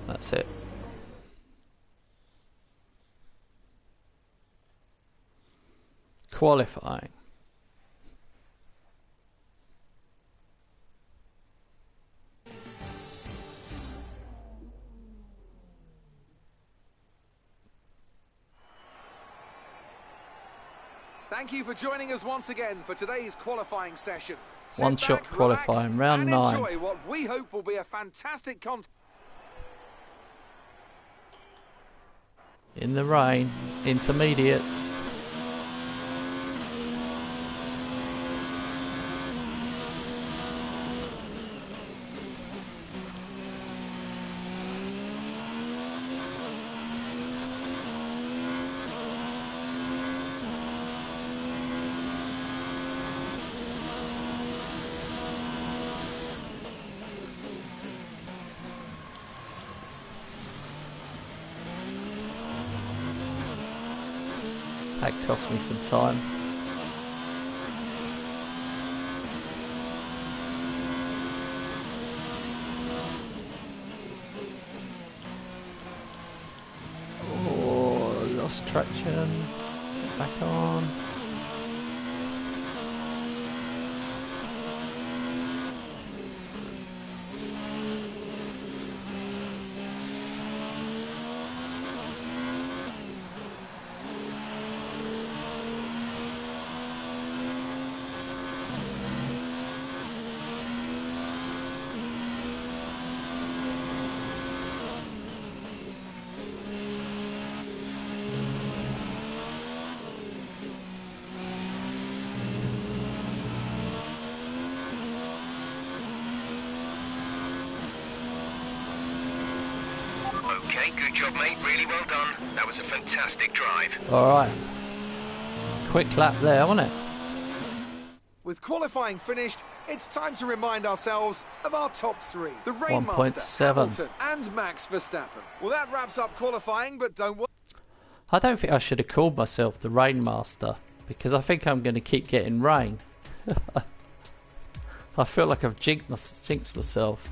That's it. Qualifying. Thank you for joining us once again for today's qualifying session. One shot qualifying, round 9. Enjoy what we hope will be a fantastic contest. In the rain, intermediates. That cost me some time. Oh, lost traction. Back on. Okay, good job, mate. Really well done. That was a fantastic drive. Alright. Quick lap there, wasn't it? With qualifying finished, it's time to remind ourselves of our top 3. The Rainmaster, 1.7. Hamilton and Max Verstappen. Well, that wraps up qualifying, but don't worry. I don't think I should have called myself the Rainmaster, because I think I'm going to keep getting rain. I feel like I've jinxed myself.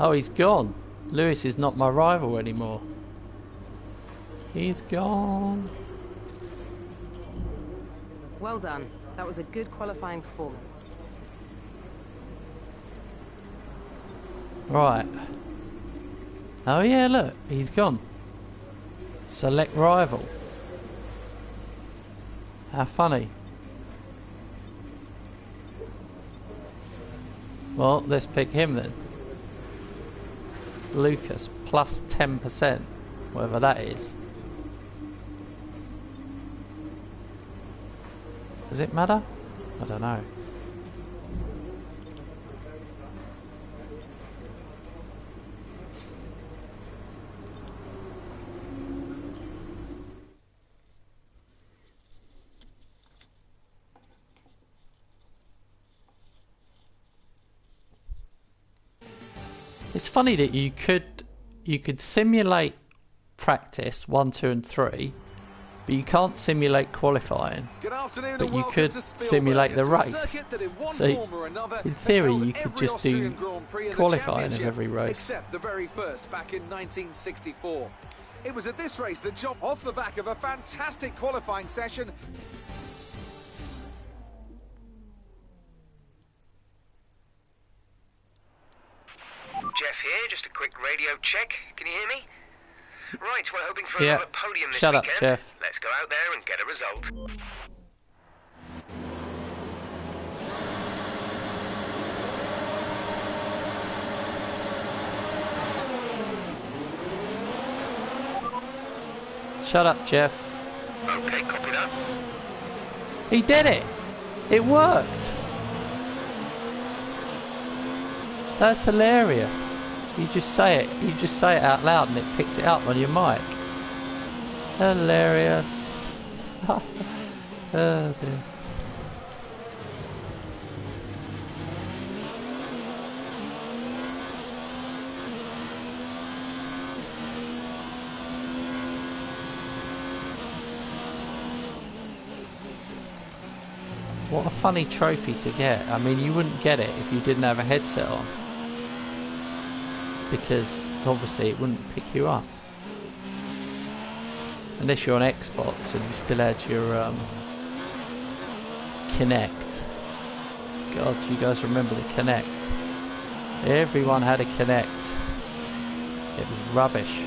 Oh, he's gone. Lewis is not my rival anymore. He's gone. Well done. That was a good qualifying performance. Right. Oh yeah, look, he's gone. Select rival. How funny. Well, let's pick him then. Lucas, plus 10%, whatever that is. Does it matter? I don't know. It's funny that you could simulate practice 1, 2, and 3, but you can't simulate qualifying. Good afternoon, But and you welcome could to Spielberg, simulate the to a race. circuit that in one So, form or another in has theory, held you could every just do Austrian Grand Prix and the qualifying of championship, every race. except the very first back in 1964. It was at this race that John, off the back of a fantastic qualifying session. Jeff here, just a quick radio check. Can you hear me? Right, we're hoping for Yeah. another podium this Shut up, weekend. Jeff. Let's go out there and get a result. Shut up, Jeff. Okay, copy that. He did it. It worked. That's hilarious. You just say it. You just say it out loud and it picks it up on your mic. Hilarious. Oh dear. What a funny trophy to get. I mean, you wouldn't get it if you didn't have a headset on, because obviously it wouldn't pick you up. Unless you're on Xbox and you still had your Kinect. God, you guys remember the Kinect? Everyone had a Kinect. It was rubbish.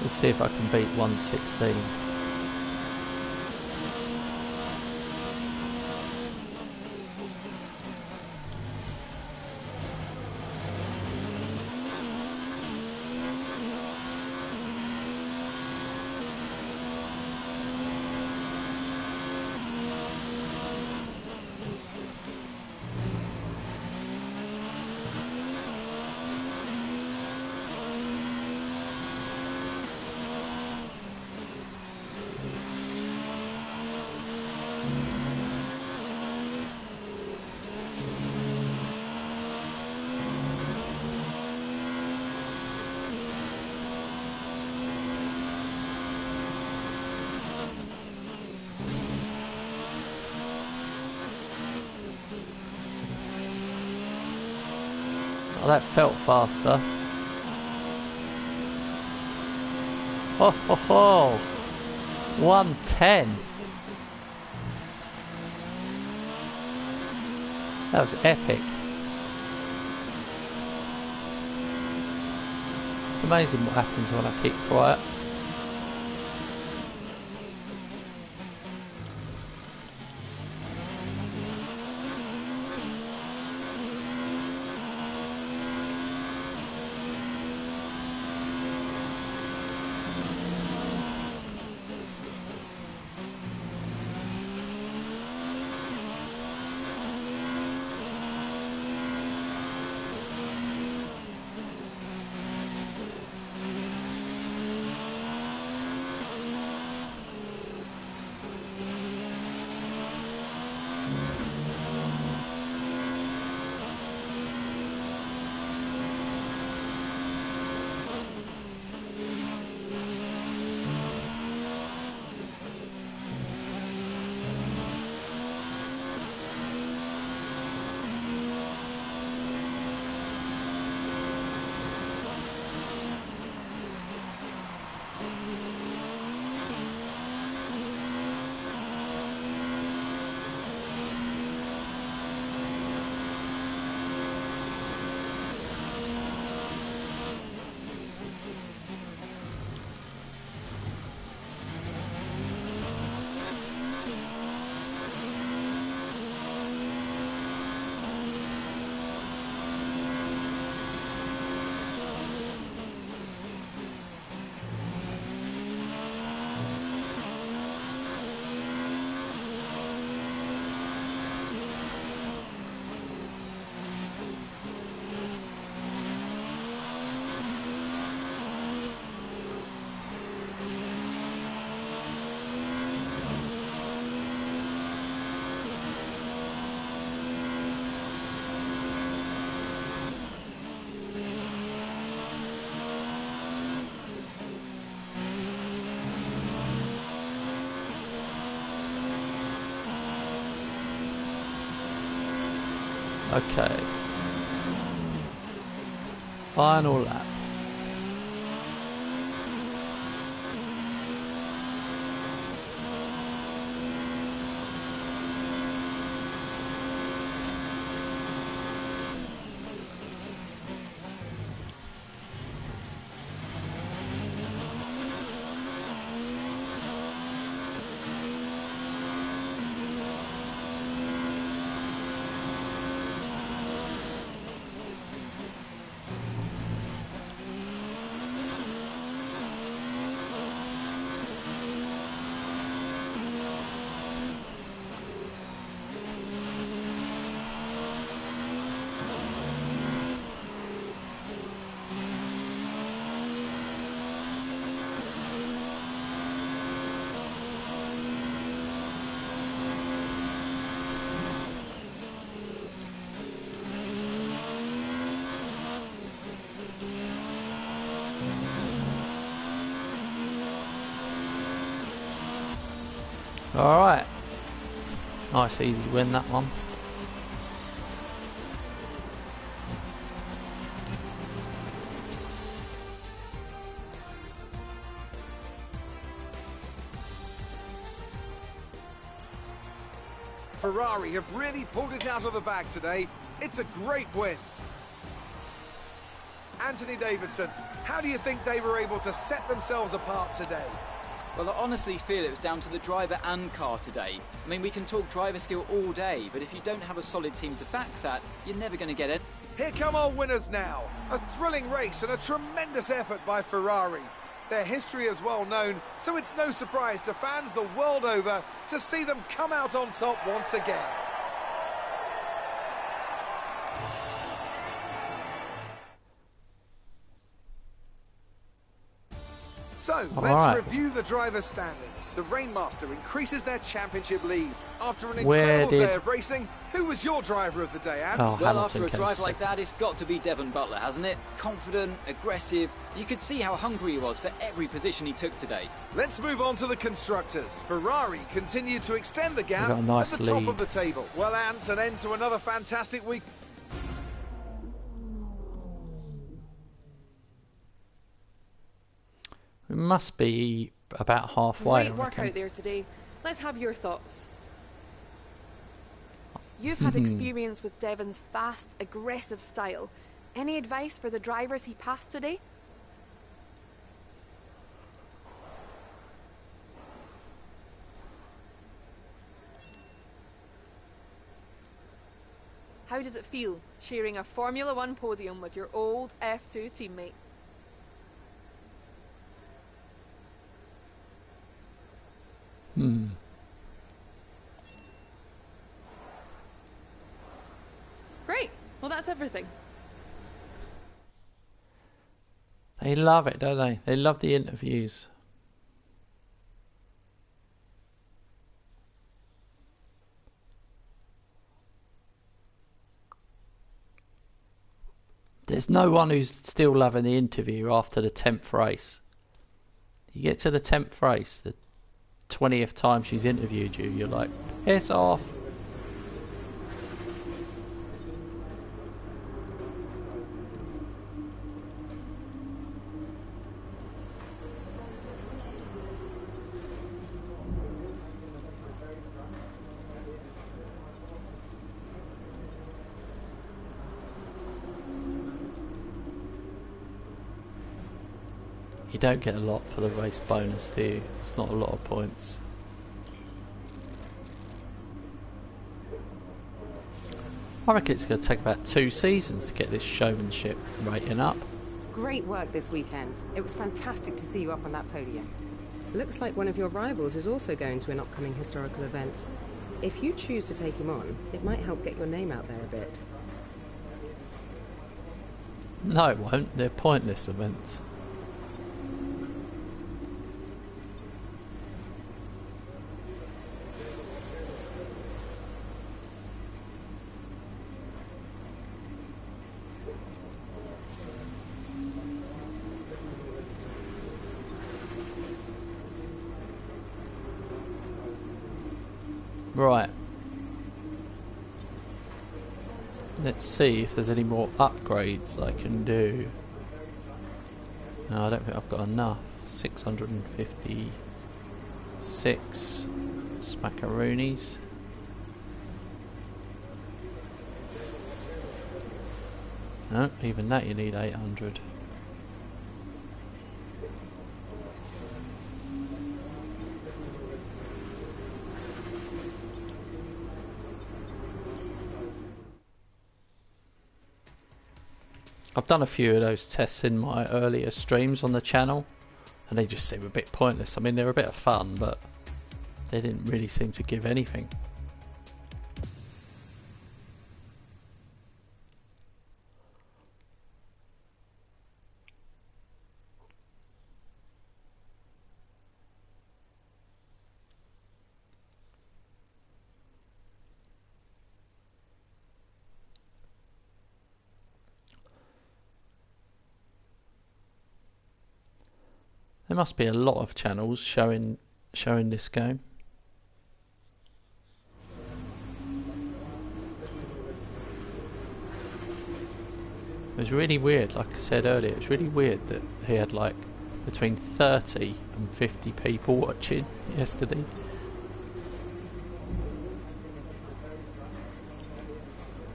Let's see if I can beat 116. Oh, that felt faster. Oh ho ho! 110. That was epic. It's amazing what happens when I keep quiet. Okay. Final lap. Alright. Nice easy win that one. Ferrari have really pulled it out of the bag today. It's a great win. Anthony Davidson, how do you think they were able to set themselves apart today? Well, I honestly feel it was down to the driver and car today. I mean, we can talk driver skill all day, but if you don't have a solid team to back that, you're never going to get it. Here come our winners now. A thrilling race and a tremendous effort by Ferrari. Their history is well known, so it's no surprise to fans the world over to see them come out on top once again. So, let's review the drivers' standings. The Rainmaster increases their championship lead. After an incredible day of racing, who was your driver of the day, Ant? Well, after a drive like that, it's got to be Devon Butler, hasn't it? Confident, aggressive. You could see how hungry he was for every position he took today. Let's move on to the constructors. Ferrari continued to extend the gap at the top of the table. Well, Ant, an end to another fantastic week. We must be about halfway. Great work out there today. Let's have your thoughts. You've had experience with Devon's fast, aggressive style. Any advice for the drivers he passed today? How does it feel, sharing a Formula One podium with your old F2 teammate? Great. Well, that's everything. They love it, don't they? They love the interviews. There's no one who's still loving the interview after the 10th race. You get to the 10th race, the 20th time she's interviewed you, you're like, piss off. You don't get a lot for the race bonus, do you? It's not a lot of points. I reckon it's going to take about 2 seasons to get this showmanship rating up. Great work this weekend. It was fantastic to see you up on that podium. Looks like one of your rivals is also going to an upcoming historical event. If you choose to take him on, it might help get your name out there a bit. No, it won't. They're pointless events. Right. Let's see if there's any more upgrades I can do. No, I don't think I've got enough. 656 smackaroonies. No, even that you need 800. I've done a few of those tests in my earlier streams on the channel, and they just seem a bit pointless. I mean, they're a bit of fun, but they didn't really seem to give anything. There must be a lot of channels showing this game. It was really weird, like I said earlier, it was really weird that he had like between 30 and 50 people watching yesterday.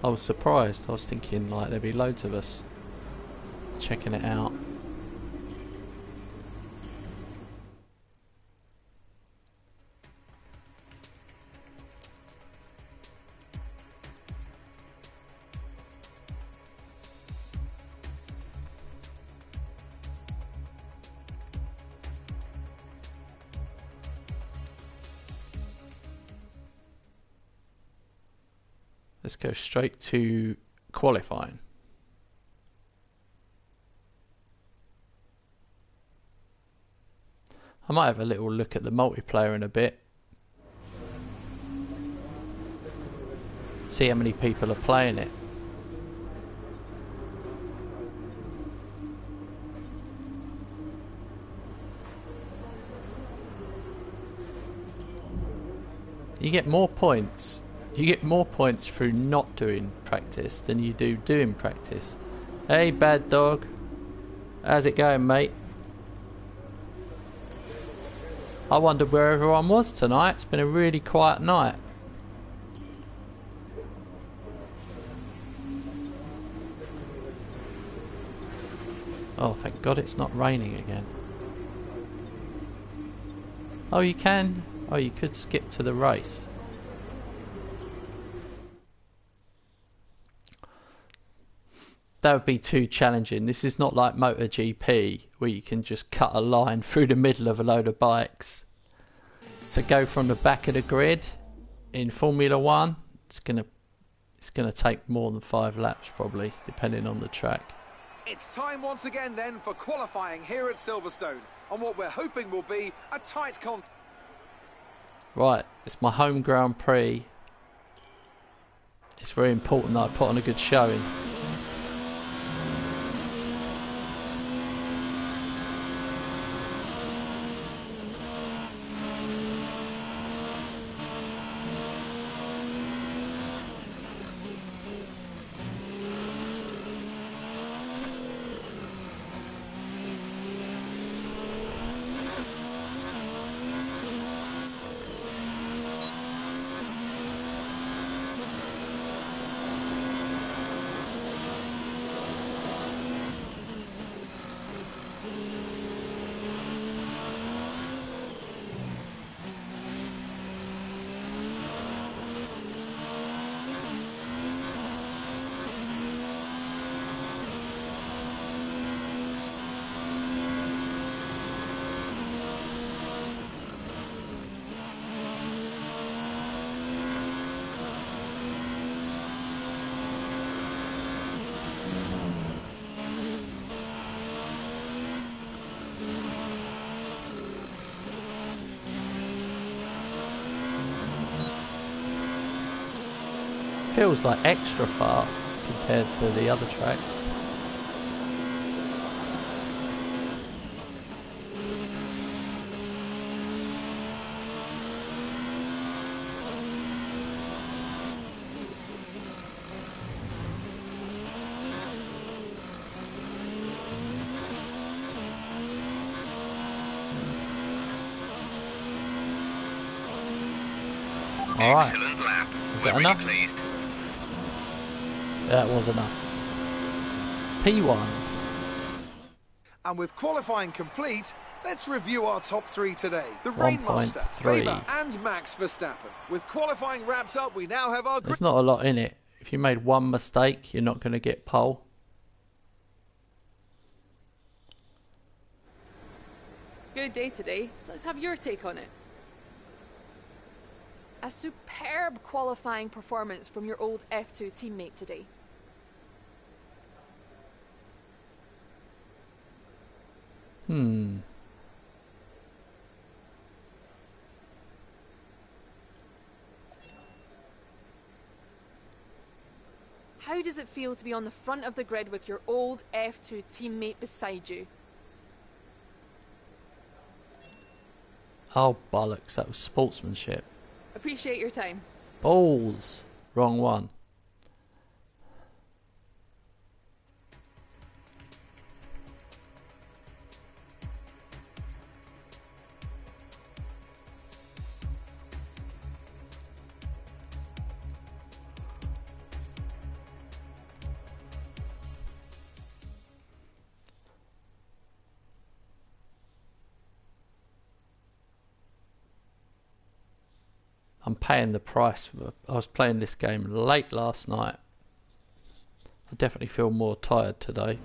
I was surprised. I was thinking like there'd be loads of us checking it out. Let's go straight to qualifying. I might have a little look at the multiplayer in a bit. See how many people are playing it. You get more points. You get more points through not doing practice than you do doing practice. Hey, bad dog. How's it going, mate? I wondered where everyone was tonight. It's been a really quiet night. Oh, thank God it's not raining again. Oh, you can? Oh, you could skip to the race. That would be too challenging. This is not like MotoGP where you can just cut a line through the middle of a load of bikes. To go from the back of the grid in Formula 1, it's gonna take more than 5 laps probably, depending on the track. It's time once again then for qualifying here at Silverstone on what we're hoping will be a tight Right, it's my home Grand Prix. It's very important that I put on a good showing. Feels like extra fast compared to the other tracks. Alright. Excellent lap. Is We're that really enough? pleased. That was enough. P1. And with qualifying complete, let's review our top three today. The 1.3. Rainmaster, Weber and Max Verstappen. With qualifying wrapped up, we now have our... There's not a lot in it. If you made one mistake, you're not going to get pole. Good day today. Let's have your take on it. A superb qualifying performance from your old F2 teammate today. How does it feel to be on the front of the grid with your old F2 teammate beside you? Oh, bollocks. That was sportsmanship. Appreciate your time. Balls. Wrong one. I'm paying the price. I was playing this game late last night. I definitely feel more tired today.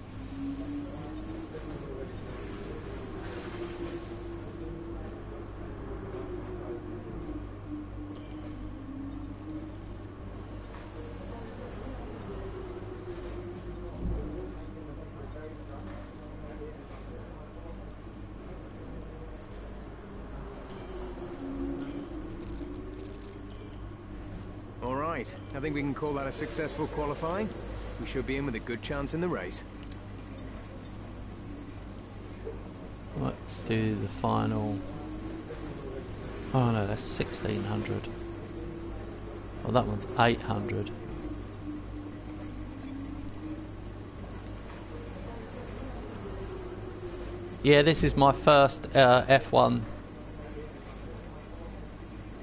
I think we can call that a successful qualifying. We should be in with a good chance in the race. Let's do the final. Oh no, that's 1600. Well, that one's 800. Yeah, this is my first F1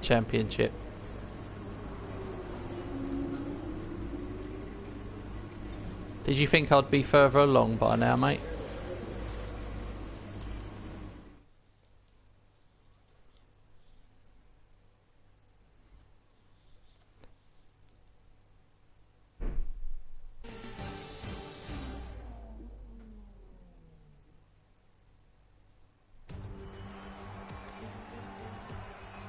championship. Did you think I'd be further along by now, mate?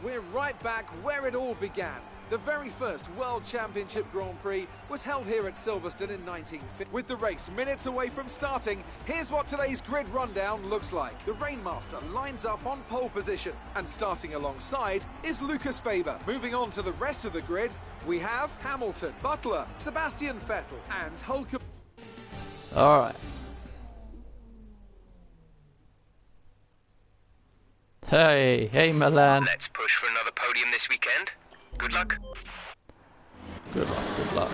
We're right back where it all began. The very first World Championship Grand Prix was held here at Silverstone in 1950. With the race minutes away from starting, here's what today's grid rundown looks like. The Rainmaster lines up on pole position, and starting alongside is Lucas Weber. Moving on to the rest of the grid, we have Hamilton, Butler, Sebastian Vettel, and Hockenheimring. All right. Hey, Milan. Let's push for another podium this weekend. Good luck. Good luck, good luck.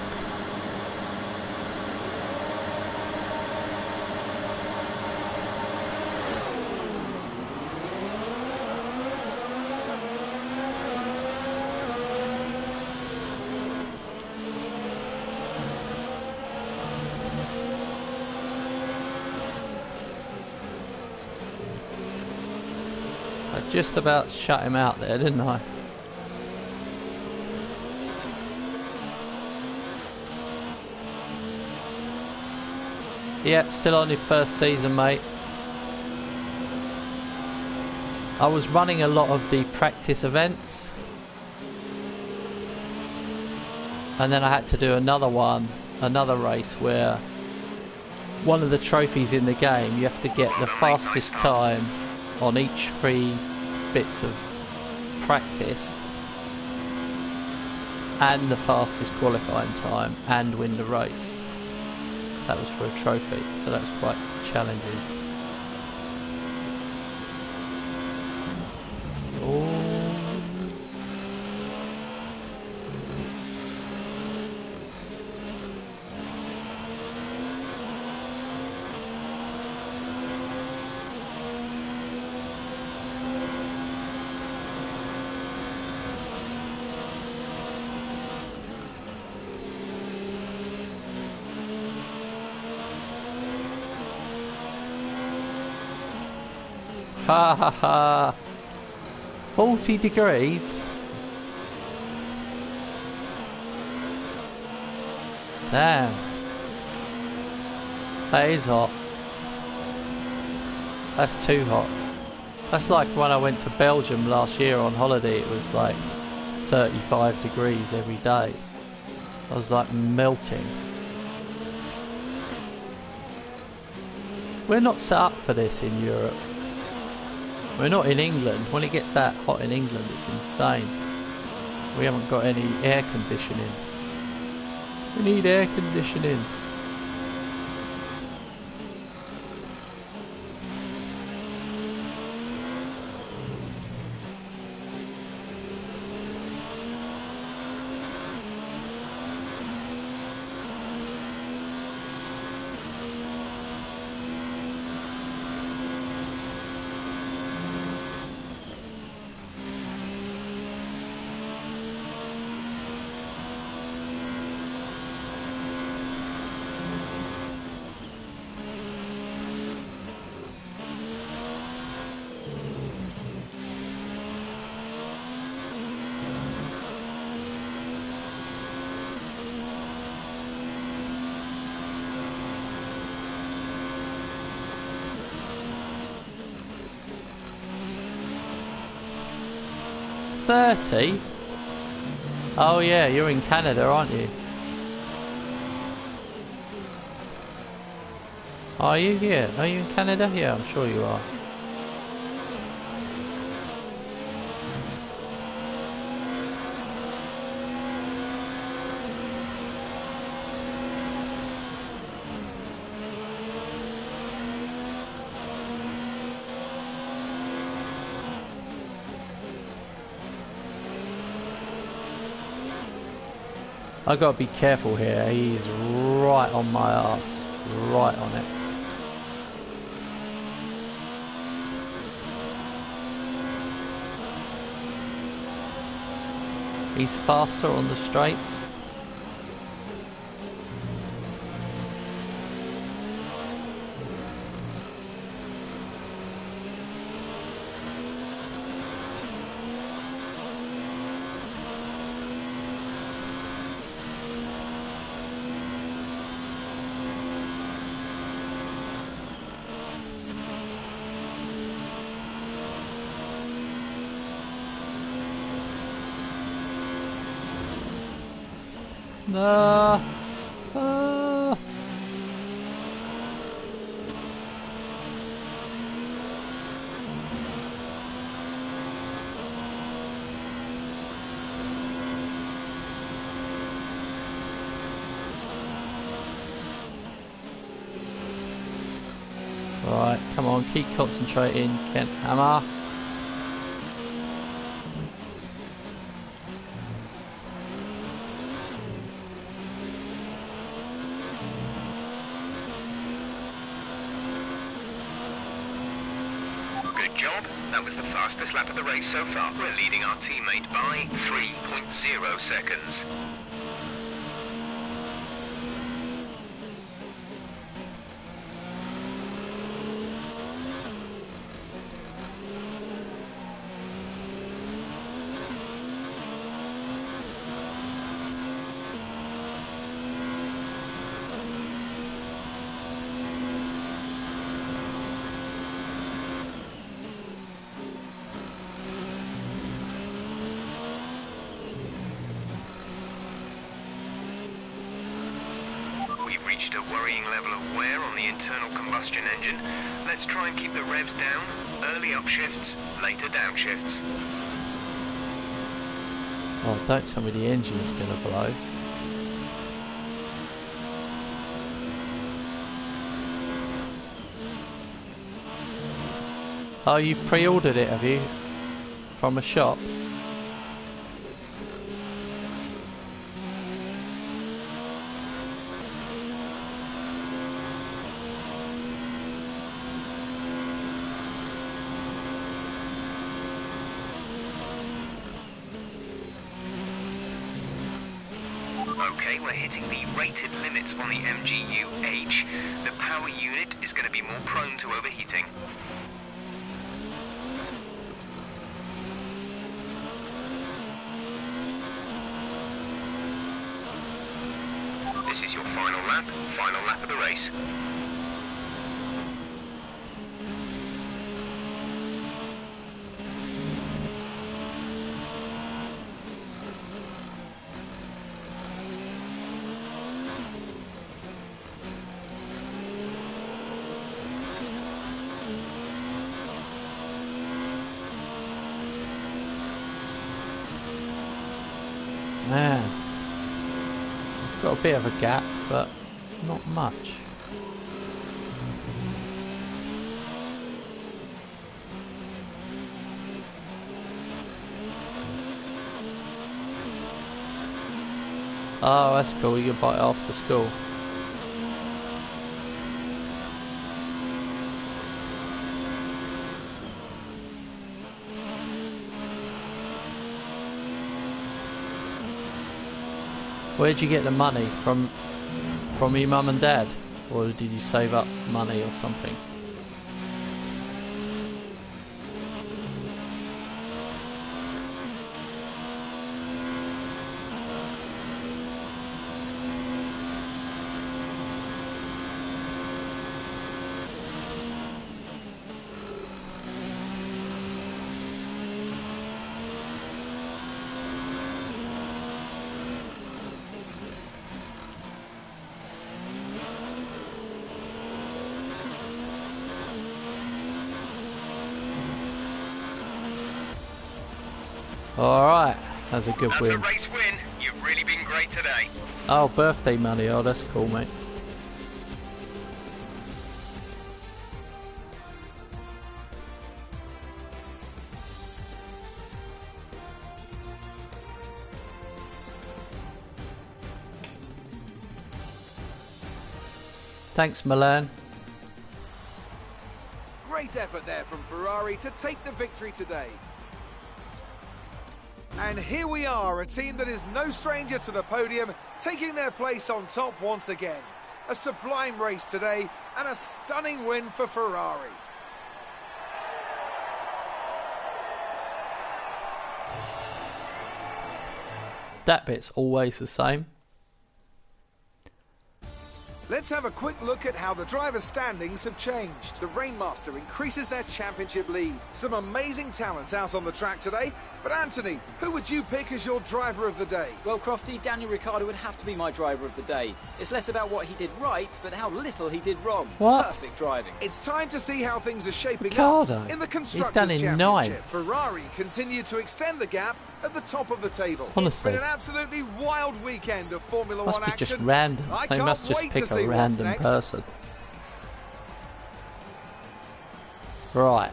I just about shut him out there, didn't I? Yep, still on his first season, mate. I was running a lot of the practice events, and then I had to do another race where one of the trophies in the game, you have to get the fastest time on each 3 bits of practice and the fastest qualifying time and win the race. That was for a trophy, so that was quite challenging. Oh. Ha ha ha. 40 degrees. Damn. That is hot. That's too hot. That's like when I went to Belgium last year on holiday. It was like 35 degrees every day. I was like melting. We're not set up for this in Europe. We're not in England. When it gets that hot in England, it's insane. We haven't got any air conditioning. We need air conditioning. $30? Oh yeah, you're in Canada, aren't you? Are you? Yeah. Are you in Canada? Yeah, I'm sure you are. I gotta be careful here. He is right on my arse, right on it. He's faster on the straights. Right, come on, keep concentrating, Kent Hammer. Good job. That was the fastest lap of the race so far. We're leading our teammate by 3.0 seconds. Reached a worrying level of wear on the internal combustion engine. Let's try and keep the revs down. Early upshifts, later downshifts. Oh, don't tell me the engine's gonna blow. Oh, you pre-ordered it, have you? From a shop? Okay, we're hitting the rated limits on the MGU-H. The power unit is going to be more prone to overheating. This is your final lap of the race. Man, got a bit of a gap, but not much. Oh, that's cool. You can buy it after school. Where'd you get the money from your mum and dad, or did you save up money or something? Alright, that's a good win. That's a race win. You've really been great today. Oh, birthday money. Oh, that's cool, mate. Thanks, Milan. Great effort there from Ferrari to take the victory today. And here we are, a team that is no stranger to the podium, taking their place on top once again. A sublime race today and a stunning win for Ferrari. That bit's always the same. Let's have a quick look at how the drivers' standings have changed. The Rainmaster increases their championship lead. Some amazing talent out on the track today. But Anthony, who would you pick as your driver of the day? Well, Crofty, Daniel Ricciardo would have to be my driver of the day. It's less about what he did right, but how little he did wrong. What? Perfect driving. It's time to see how things are shaping Ricciardo. up in the Constructors' He's done in Championship. 9. Ferrari continue to extend the gap at the top of the table. Honestly. It's been an absolutely wild weekend of Formula Must One be action. just random. I They can't must just wait pick to see a what's random next. person. Right.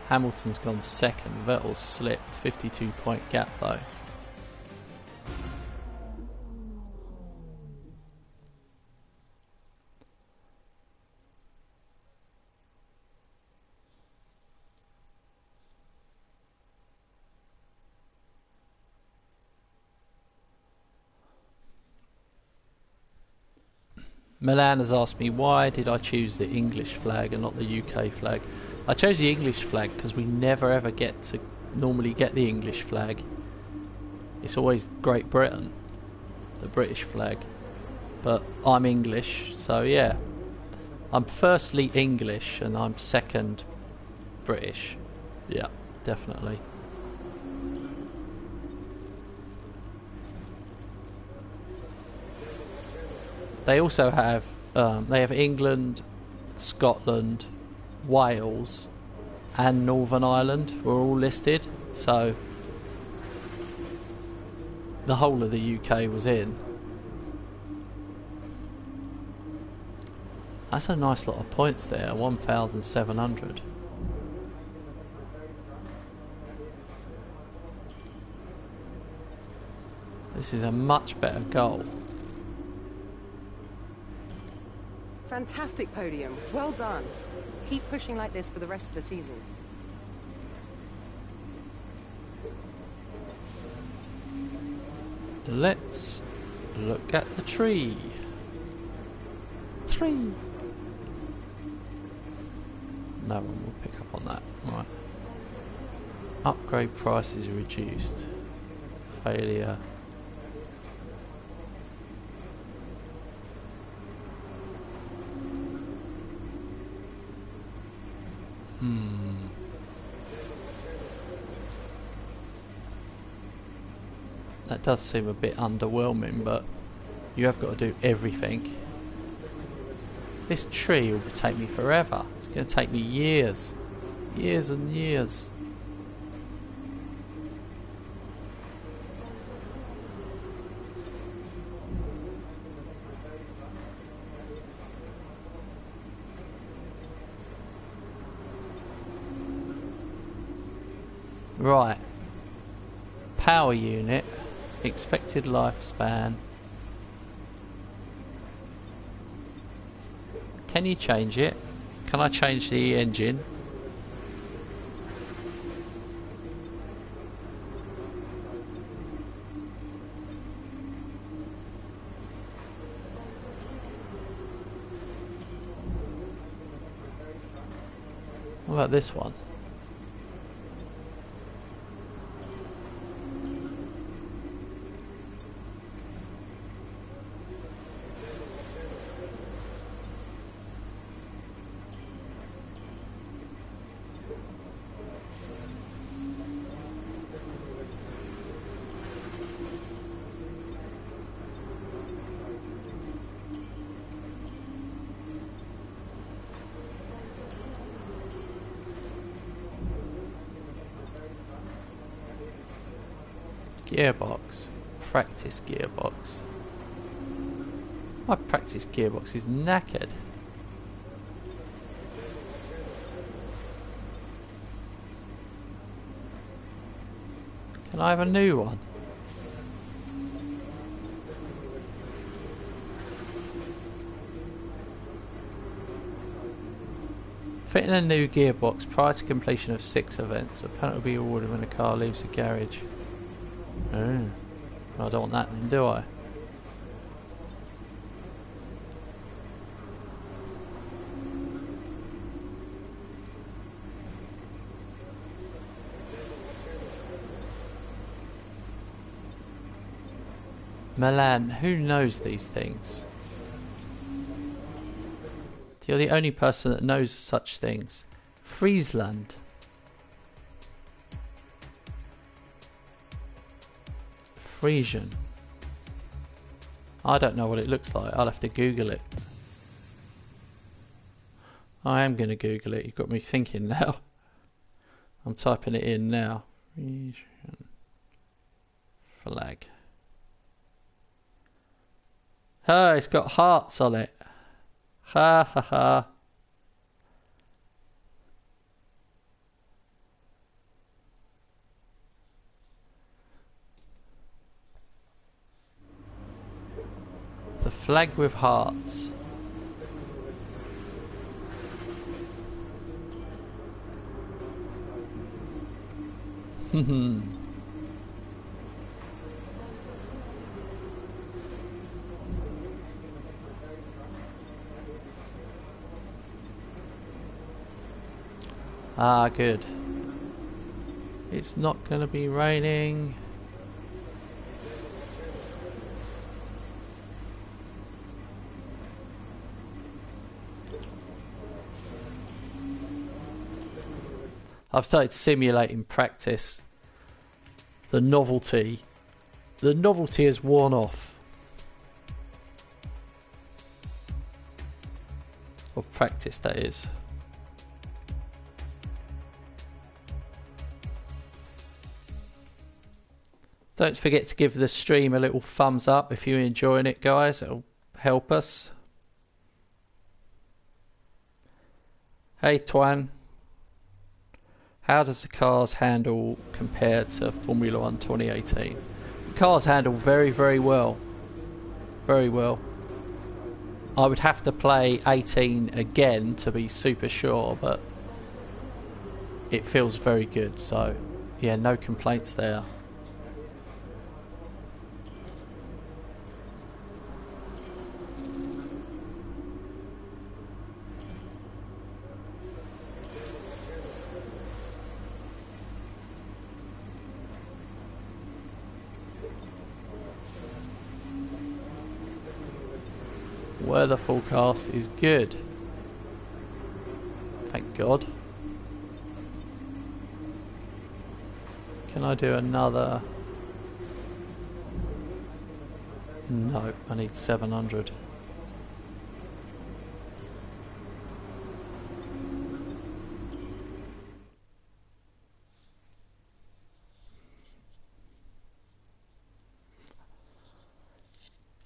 Hamilton's gone second. Vettel's slipped. 52-point gap though. Milan has asked me why did I choose the English flag and not the UK flag. I chose the English flag because we never ever get to normally get the English flag. It's always Great Britain, the British flag. But I'm English, so yeah. I'm firstly English and I'm second British. Yeah, definitely. They also have England, Scotland, Wales and Northern Ireland were all listed, so the whole of the UK was in. That's a nice lot of points there, 1,700. This is a much better goal. Fantastic podium. Well done. Keep pushing like this for the rest of the season. Let's look at the tree. Tree. No one will pick up on that. Right. Upgrade price is reduced. Failure. That does seem a bit underwhelming, but you have got to do everything. This tree will take me forever. It's going to take me years. Years and years. Right. Power unit. Expected lifespan. Can you change it? Can I change the engine? What about this one? Gearbox. Practice gearbox. My practice gearbox is knackered. Can I have a new one? Fitting a new gearbox prior to completion of 6 events. A penalty will be awarded when the car leaves the garage. Oh, I don't want that then, do I? Milan, who knows these things? You're the only person that knows such things. Friesland. Frisian. I don't know what it looks like. I'll have to Google it. I am going to Google it. You've got me thinking now. I'm typing it in now. Frisian flag. Oh, it's got hearts on it. Ha ha ha. The flag with hearts. Ah, good. It's not going to be raining. I've started simulating practice. The novelty has worn off. Of practice, that is. Don't forget to give the stream a little thumbs up if you're enjoying it, guys. It'll help us. Hey, Twan. How does the cars handle compared to Formula 1 2018? The cars handle very, very well. Very well. I would have to play 18 again to be super sure, but it feels very good. So, yeah, no complaints there. Weather forecast is good. Thank God. Can I do another? No, I need 700.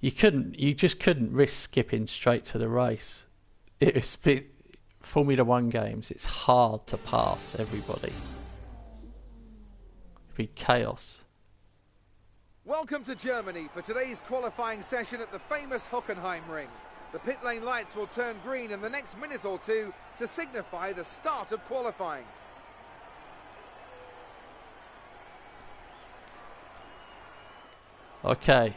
You just couldn't risk skipping straight to the race. It's Formula One games, it's hard to pass everybody. It'd be chaos. Welcome to Germany for today's qualifying session at the famous Hockenheimring. The pit lane lights will turn green in the next minute or two to signify the start of qualifying. Okay.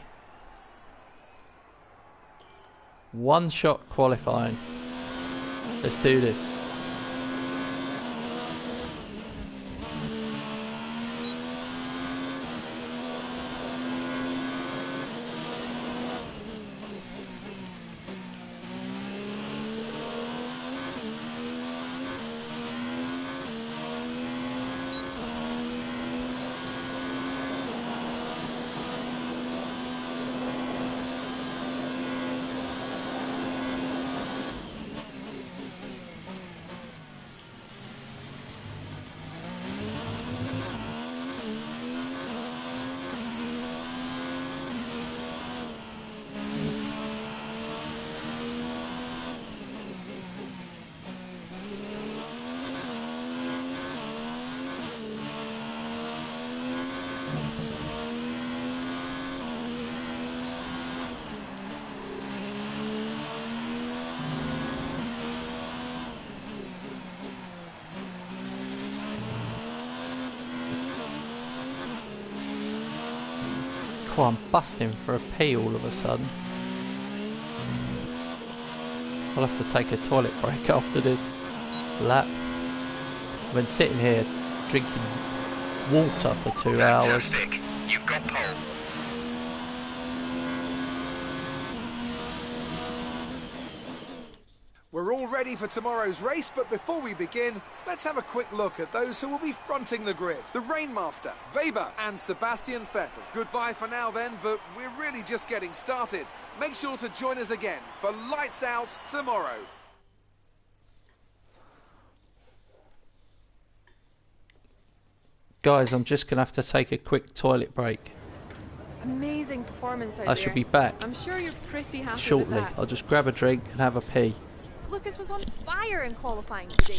One shot qualifying. Let's do this. Oh, I'm busting for a pee all of a sudden. I'll have to take a toilet break after this lap. I've been sitting here drinking water for 2 hours. Fantastic. You've got pole. We're all ready for tomorrow's race, but before we begin, let's have a quick look at those who will be fronting the grid. The Rainmaster, Weber and Sebastian Vettel. Goodbye for now then, but we're really just getting started. Make sure to join us again for Lights Out tomorrow. Guys, I'm just going to have to take a quick toilet break. Amazing performance out there. I shall be back I'm sure you're pretty happy shortly. with that. I'll just grab a drink and have a pee. Lucas was on fire in qualifying today.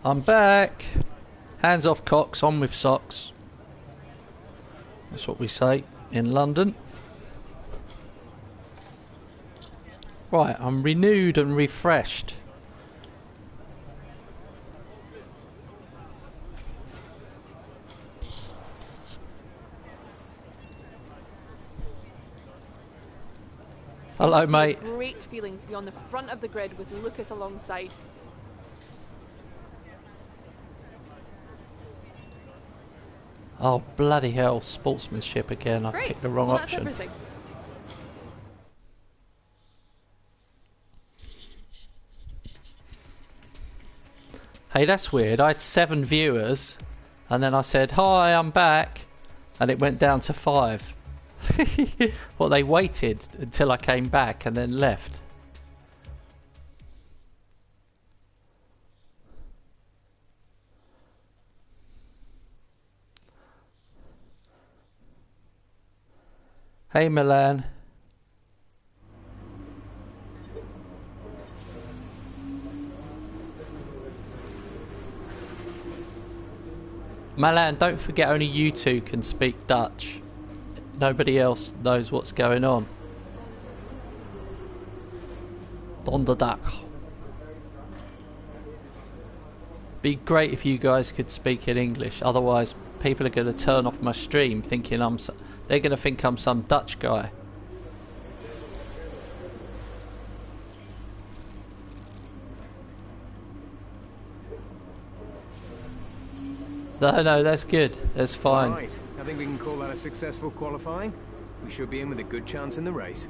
I'm back. Hands off cocks, on with socks. That's what we say in London. Right, I'm renewed and refreshed. Hello, mate. It's a great feeling to be on the front of the grid with Lucas alongside. Oh, bloody hell, sportsmanship again. I picked the wrong option. Everything. Hey, that's weird. I had 7 viewers, and then I said, hi, I'm back, and it went down to 5. Well, they waited until I came back and then left. Hey, Milan. Milan, don't forget only you two can speak Dutch. Nobody else knows what's going on. Donderdag. Be great if you guys could speak in English. Otherwise, people are going to turn off my stream thinking they're going to think I'm some Dutch guy. No, that's good. That's fine. Right. I think we can call that a successful qualifying. We should be in with a good chance in the race.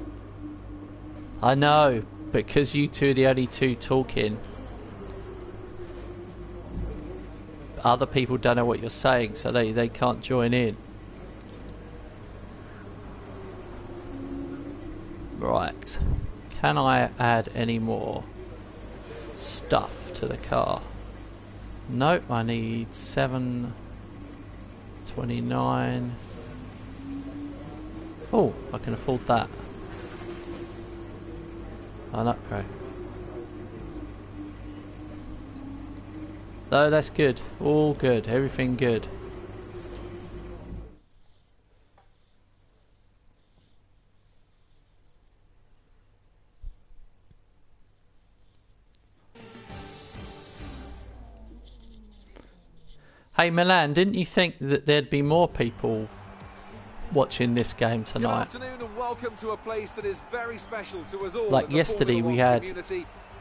I know, because you two are the only two talking. Other people don't know what you're saying, so they can't join in. Right. Can I add any more stuff to the car? Nope, I need 729. Oh, I can afford that. An upgrade. No, that's good. All good. Everything good. Hey Milan, didn't you think that there'd be more people watching this game tonight? Good afternoon and welcome to a place that is very special to us all. Like yesterday we had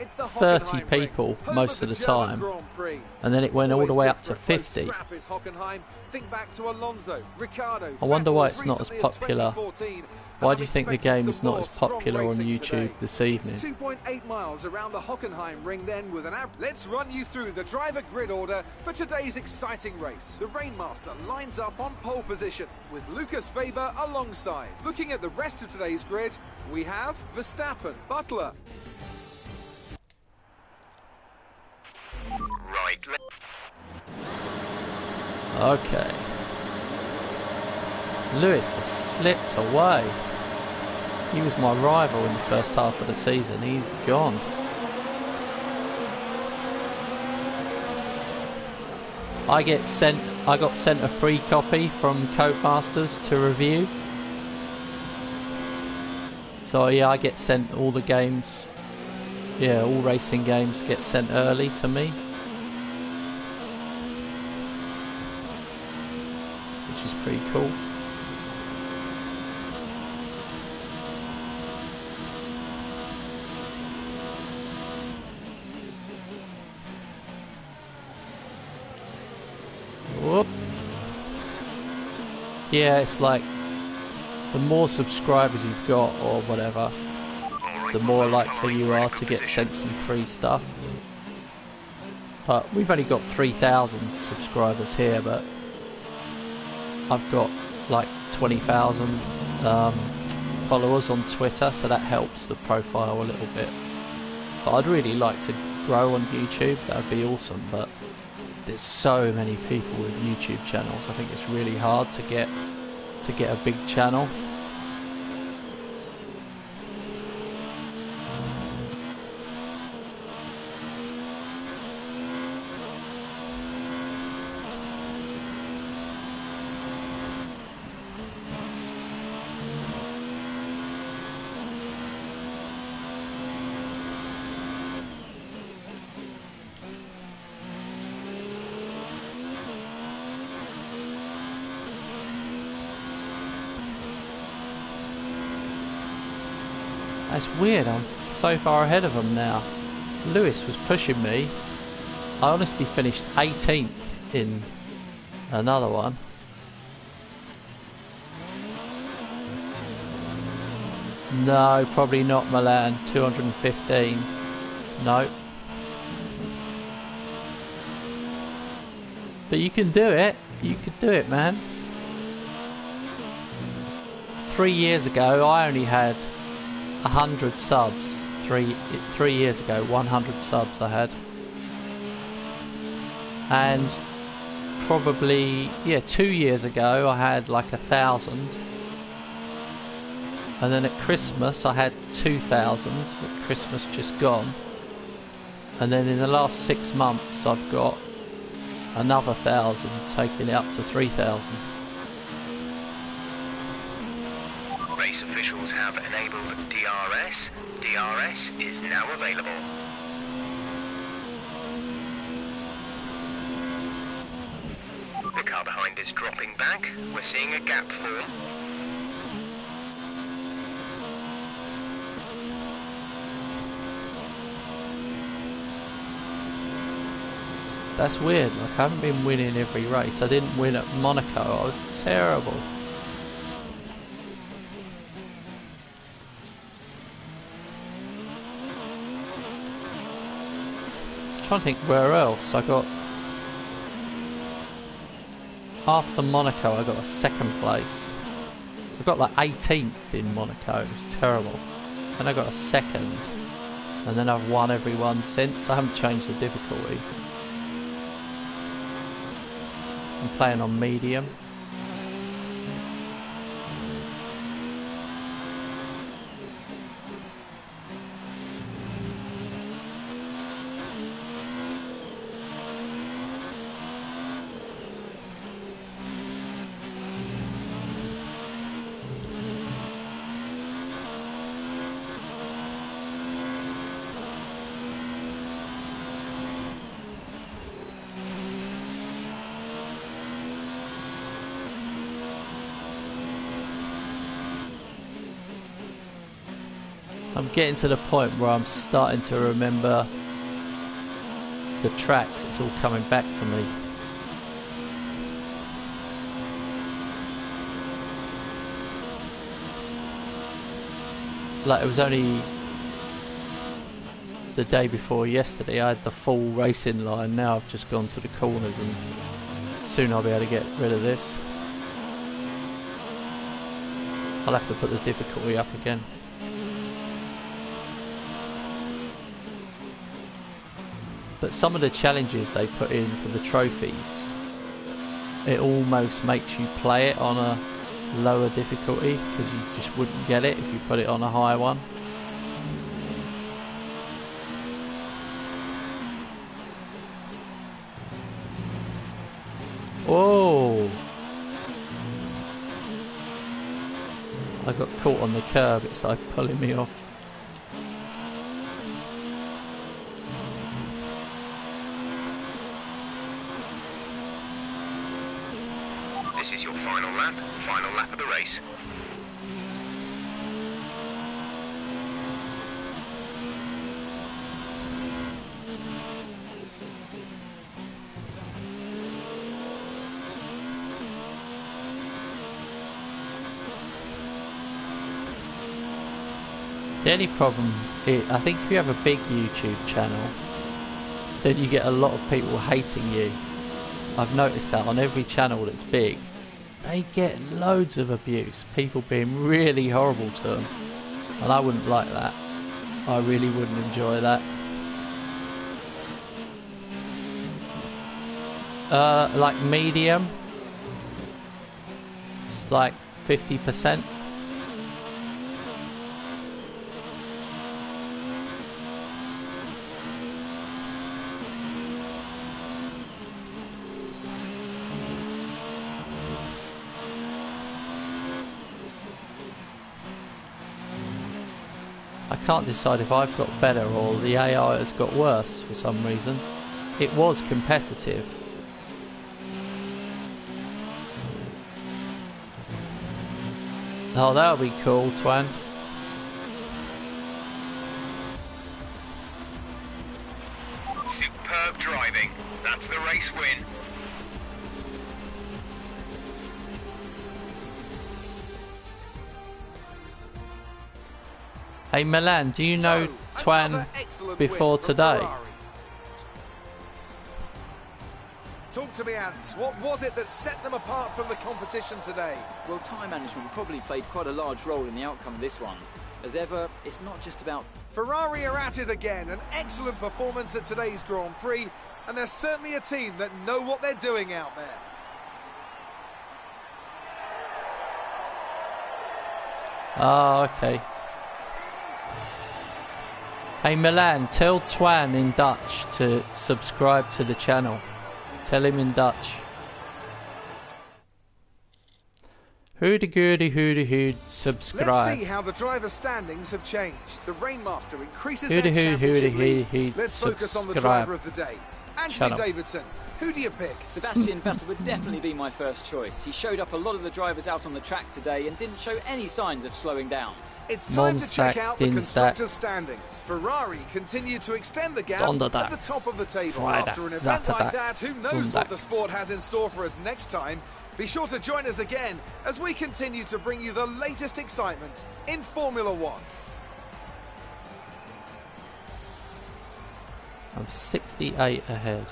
30 people most of the time, and then it went all the way up to 50. I wonder why it's not as popular. Why do you think the game is not as popular on YouTube this evening? 2.8 miles around the Hockenheimring then with an app. Let's run you through the driver grid order for today's exciting race. The Rainmaster lines up on pole position with Lucas Weber alongside. Looking at the rest of today's grid, we have Verstappen, Butler. Right. Okay. Lewis has slipped away. He was my rival in the first half of the season. He's gone. I got sent a free copy from Codemasters to review. So yeah, I get sent all the games. Yeah, all racing games get sent early to me, which is pretty cool. Whoop. Yeah, it's like the more subscribers you've got or whatever, the more likely you are to get sent some free stuff. But we've only got 3,000 subscribers here, but I've got like 20,000 followers on Twitter, so that helps the profile a little bit. But I'd really like to grow on YouTube. That would be awesome, but there's so many people with YouTube channels. I think it's really hard to get a big channel. That's weird, I'm so far ahead of him now. Lewis was pushing me. I honestly finished 18th in another one. No, probably not Milan. 215. No. But you can do it. You could do it, man. 3 years ago, I only had 100 subs. Three years ago, 100 subs I had. And probably, yeah, 2 years ago, I had like 1,000. And then at Christmas, I had 2,000. At Christmas just gone. And then in the last 6 months, I've got another 1,000, taking it up to 3,000. Race officials have enabled DRS. DRS is now available. The car behind is dropping back. We're seeing a gap form. That's weird, like I haven't been winning every race. I didn't win at Monaco, I was terrible. I'm trying to think where else. I got... After Monaco I got a 2nd place. I got like 18th in Monaco, it was terrible. Then I got a 2nd. And then I've won every one since. I haven't changed the difficulty. I'm playing on medium. I'm getting to the point where I'm starting to remember the tracks. It's all coming back to me. Like it was only the day before yesterday I had the full racing line. Now I've just gone to the corners and soon I'll be able to get rid of this. I'll have to put the difficulty up again. But some of the challenges they put in for the trophies, it almost makes you play it on a lower difficulty because you just wouldn't get it if you put it on a high one. Whoa! I got caught on the curb, it started pulling me off. This is your final lap of the race. The only problem is, I think if you have a big YouTube channel, then you get a lot of people hating you. I've noticed that on every channel that's big, they get loads of abuse, people being really horrible to them, and I wouldn't like that. I really wouldn't enjoy that. Like medium, it's like 50%. I can't decide if I've got better or the AI has got worse for some reason. It was competitive. Oh, that'll be cool, Twan. race win. Hey Milan, do you know Twan before today? Talk to me, Ants. What was it that set them apart from the competition today? Well, time management probably played quite a large role in the outcome of this one. As ever, it's not just about... Ferrari are at it again. An excellent performance at today's Grand Prix, and they're certainly a team that know what they're doing out there. Oh, okay. Hey Milan, tell Twan in Dutch to subscribe to the channel. Tell him in Dutch. Hoody goody hoody hood subscribe. Let's see how the driver standings have changed. The Rainmaster increases their Hoody championship lead. hoody Let's focus on the subscribe. driver of the day. Anthony Davidson, who do you pick? Sebastian Vettel would definitely be my first choice. He showed up a lot of the drivers out on the track today and didn't show any signs of slowing down. It's time to check out the constructors' standings. Ferrari continue to extend the gap at the top of the table. After an event like that, who knows what the sport has in store for us next time? Be sure to join us again as we continue to bring you the latest excitement in Formula One. I'm 68 ahead.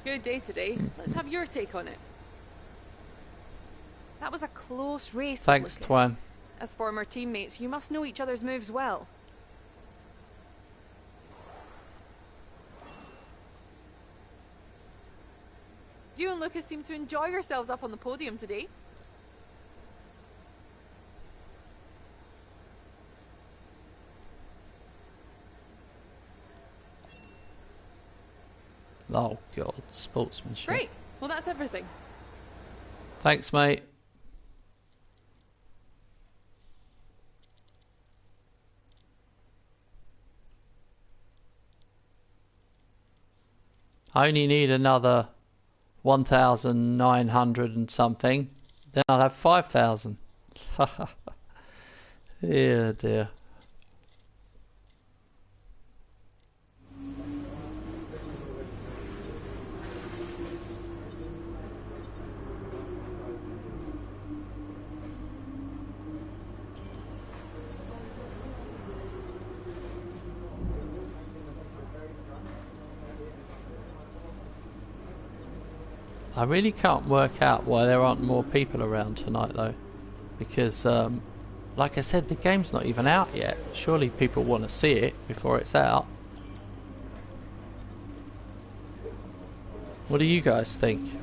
Good day today. Let's have your take on it. That was a close race. Thanks, Twan. As former teammates, you must know each other's moves well. You and Lucas seem to enjoy yourselves up on the podium today. Oh god, sportsmanship. Great. Well, that's everything. Thanks, mate. I only need another 1,900 and something. Then I'll have 5,000. Yeah, dear. I really can't work out why there aren't more people around tonight though, because like I said, the game's not even out yet. Surely people want to see it before it's out. What do you guys think?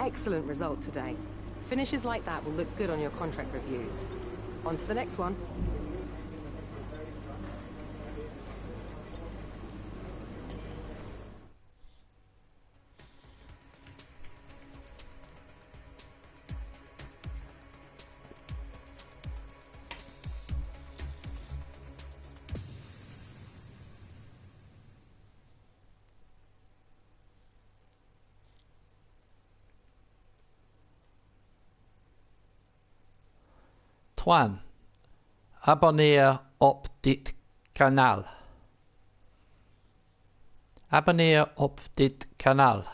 Excellent result today. Finishes like that will look good on your contract reviews. On to the next one. Twan, abonneer op dit kanaal. Abonneer op dit kanaal.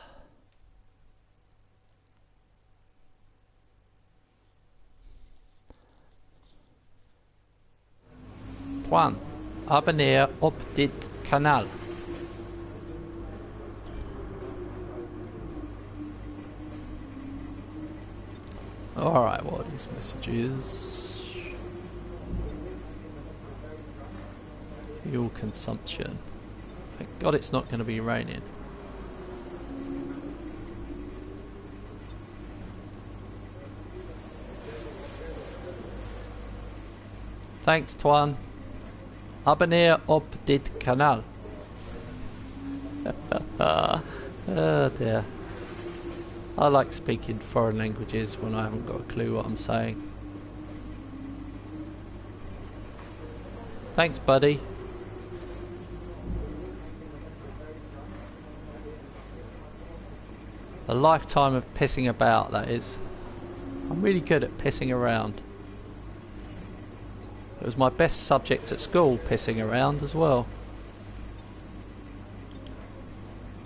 Twan, abonneer op dit kanaal. Alright, what are these messages? Fuel consumption. Thank God it's not going to be raining. Thanks, Twan. Abonneer op dit kanaal. Oh dear. I like speaking foreign languages when I haven't got a clue what I'm saying. Thanks, buddy. A lifetime of pissing about, that is. I'm really good at pissing around. It was my best subject at school, pissing around as well.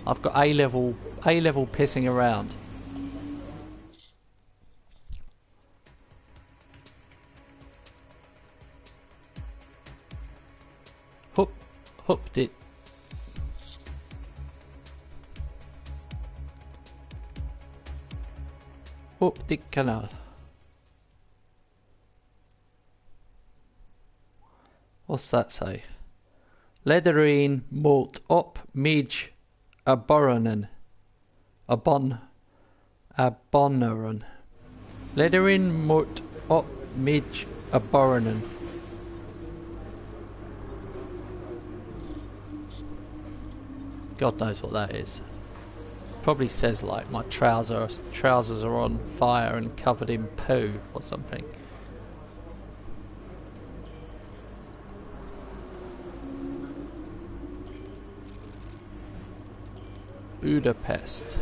I've got A-level pissing around. Hooked it. Upp the canal. What's that say? Lederin mot upp midge abonneren. Abonneren. Lederin mot upp midge abonneren. God knows what that is. Probably says like my trousers are on fire and covered in poo or something. Budapest.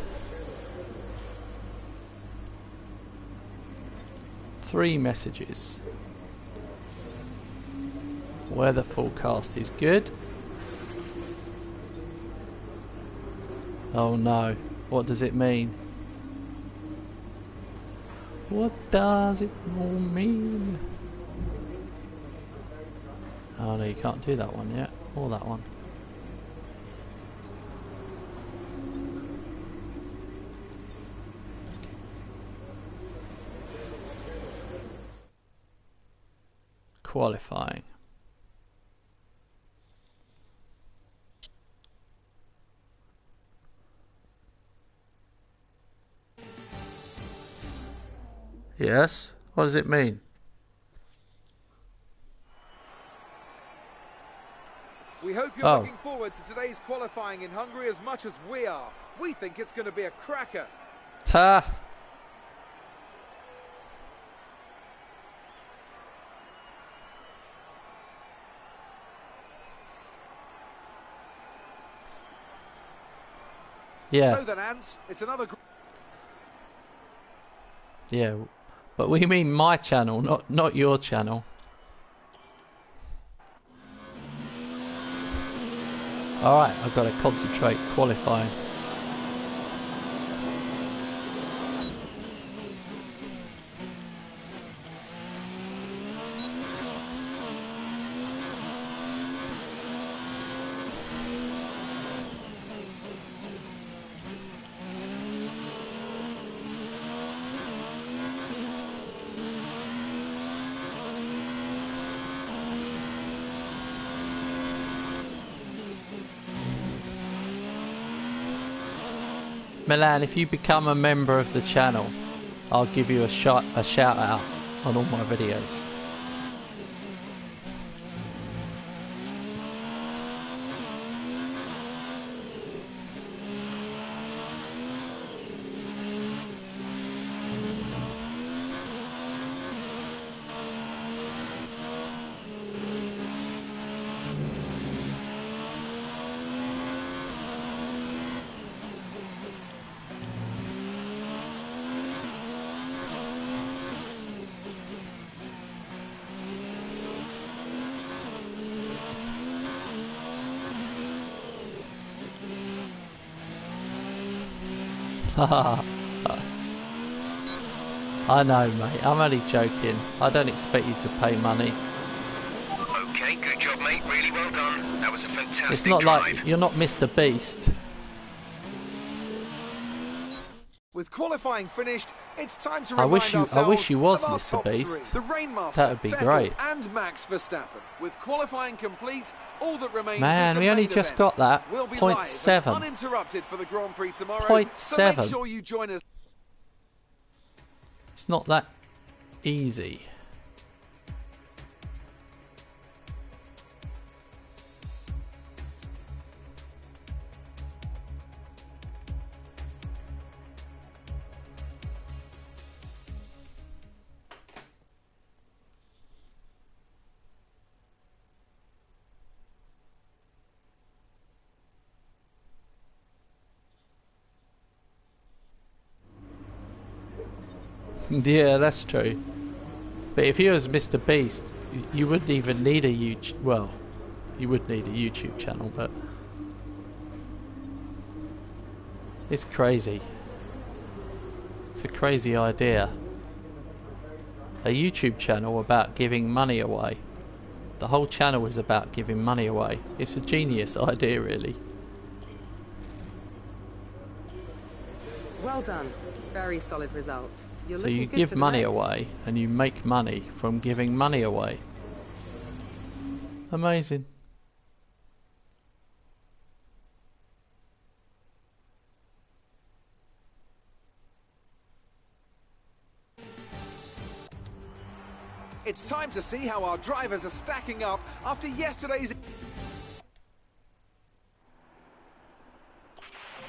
3 messages. Weather forecast is good. Oh no, what does it mean? What does it all mean? Oh no, you can't do that one yet, or that one. Qualifying. Yes? What does it mean? We hope you're looking forward to today's qualifying in Hungary as much as we are. We think it's going to be a cracker. Ta. Yeah. So then, Ant, it's another... Yeah, but we mean my channel, not your channel. Alright, I've got to concentrate qualifying. Milan, if you become a member of the channel, I'll give you a shout out on all my videos. I know, mate. I'm only joking. I don't expect you to pay money. Okay, good job, mate. Really well done. That was a fantastic It's not drive. like you're not Mr. Beast. With qualifying finished, it's time to I remind ourselves wish you was of our Mr. top Beast. 3. The Rainmaster, That would be Vettel great. and Max Verstappen. With qualifying complete, all that remains Man, is the we only main just event. got that. We'll be Point live and 7. uninterrupted for the Grand Prix tomorrow. Point so 7. make sure you join us. It's not that easy. Yeah, that's true. But if you was Mr. Beast, you wouldn't even need a YouTube... Well, you would need a YouTube channel, but... It's crazy. It's a crazy idea. A YouTube channel about giving money away. The whole channel is about giving money away. It's a genius idea, really. Well done. Very solid result. You're So looking you good give for the money race. away, and you make money from giving money away. Amazing. It's time to see how our drivers are stacking up after yesterday's...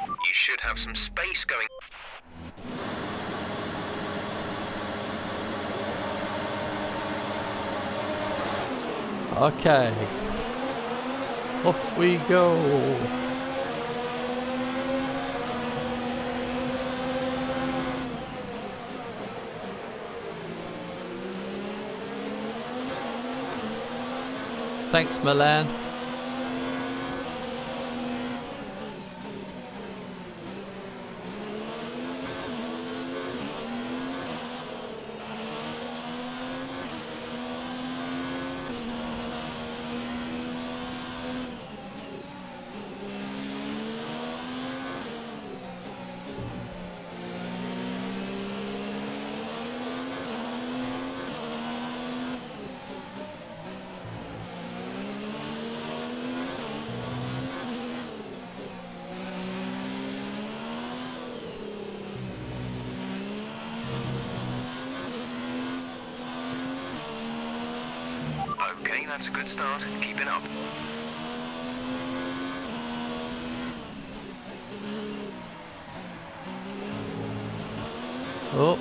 You should have some space going. Okay. Off we go. Thanks, Milan. Okay, that's a good start. Keep it up. Oh.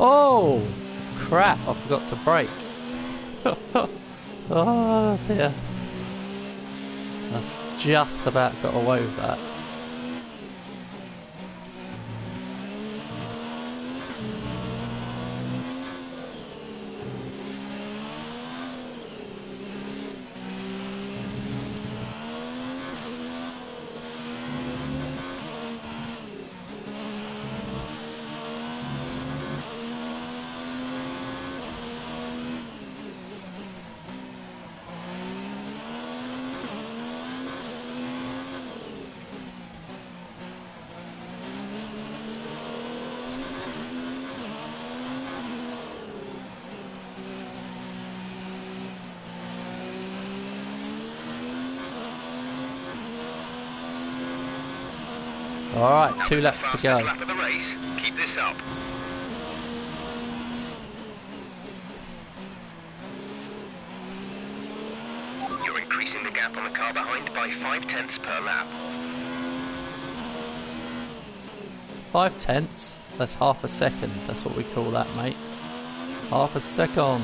Oh, crap, I forgot to brake. Oh dear. That's just about got away with that. Alright, That 2 was laps the to go. fastest lap of the race. Keep this up. You're increasing the gap on the car behind by 0.5 per lap. 0.5? That's half a second. That's what we call that, mate. Half a second.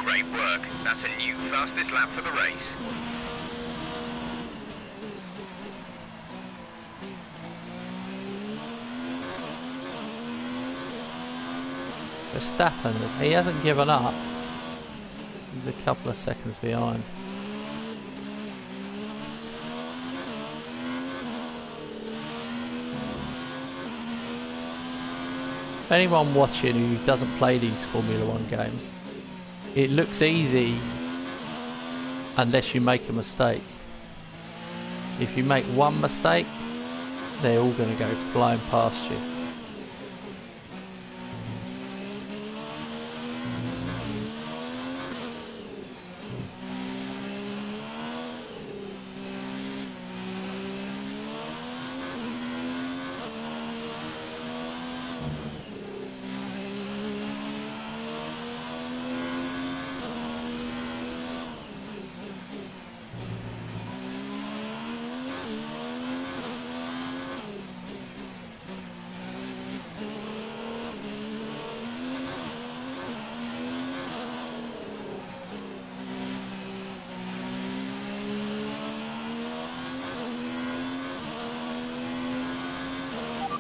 Great work. That's a new fastest lap for the race. Verstappen, he hasn't given up. He's a couple of seconds behind. For anyone watching who doesn't play these Formula 1 games, it looks easy unless you make a mistake. If you make one mistake, they're all going to go flying past you.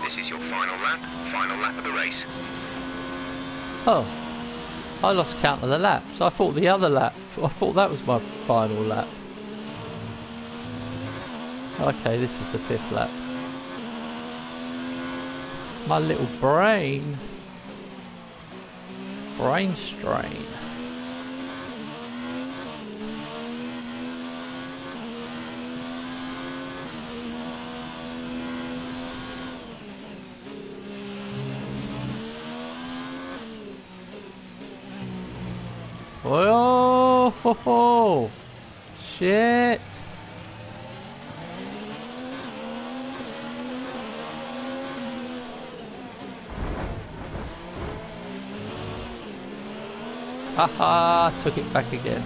This is your final lap of the race. Oh, I lost count of the laps. I thought the other lap, I thought that was my final lap. Okay, this is the 5th lap. My little brain strain. Oh, ho, ho. Shit. Haha, took it back again.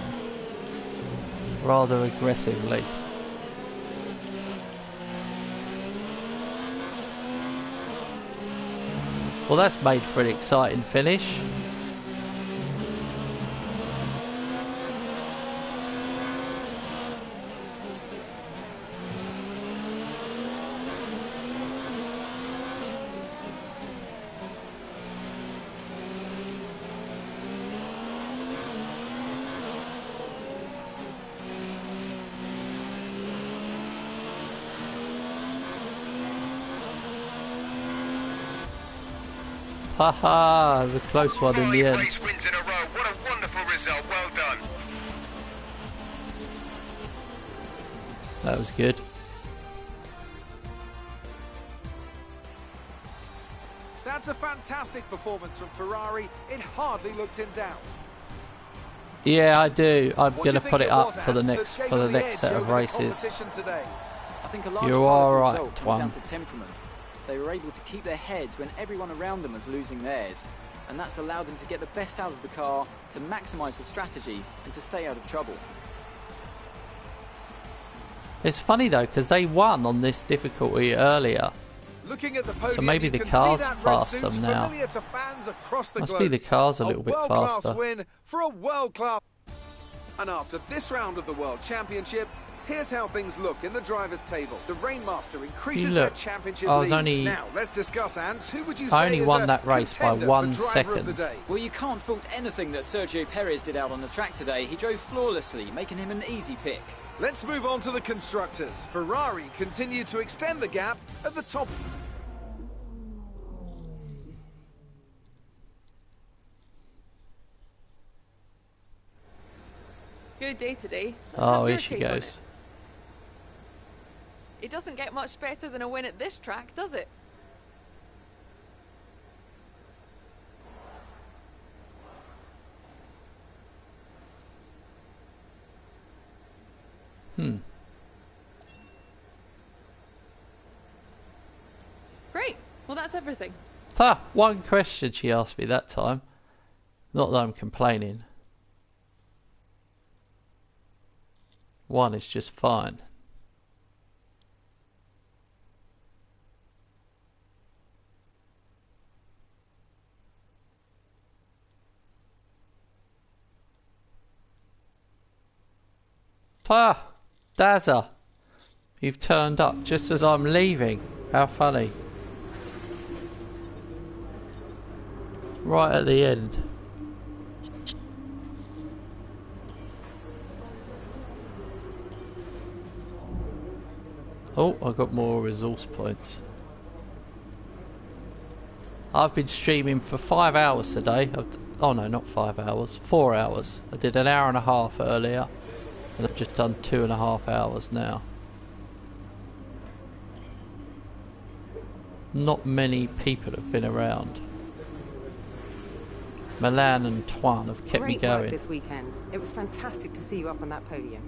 Rather aggressively. Well, that's made for an exciting finish. Haha, it was a close one in the end. 5 race wins in a row. What a wonderful result. Well done. That was good. That's a fantastic performance from Ferrari. It hardly looked in doubt. Yeah, I do. I'm What going do to you put think it up was, for the Hans, next that gave them the edge set of over the races. competition today? I think a large You're part all of the right, result comes Juan. down to temperament. They were able to keep their heads when everyone around them was losing theirs, and that's allowed them to get the best out of the car, to maximise the strategy, and to stay out of trouble. It's funny though, because they won on this difficulty earlier. Looking at the podium, So maybe you the can car's see that red faster suit's now. familiar to fans across the Must globe. be the car's a little bit world-class faster. win for a world-class. And after this round of the World Championship, here's how things look in the drivers' table. The Rainmaster increases their championship lead. Now, let's discuss, Ants. Who would you say I only is won a that race by contender 1 for driver of second. the day? Well, you can't fault anything that Sergio Perez did out on the track today. He drove flawlessly, making him an easy pick. Let's move on to the constructors. Ferrari continued to extend the gap at the top. Good day today. Let's Oh, have here your she take on goes. It doesn't get much better than a win at this track, does it? Great. Well, that's everything. One question she asked me that time. Not that I'm complaining. One is just fine. Ah, Dazza. You've turned up just as I'm leaving. How funny. Right at the end. Oh, I got more resource points. I've been streaming for 5 hours today. Oh no, not 5 hours. 4 hours. I did an hour and a half earlier. And I've just done 2.5 hours now. Not many people have been around. Milan and Twan have kept me going. Great work this weekend. It was fantastic to see you up on that podium.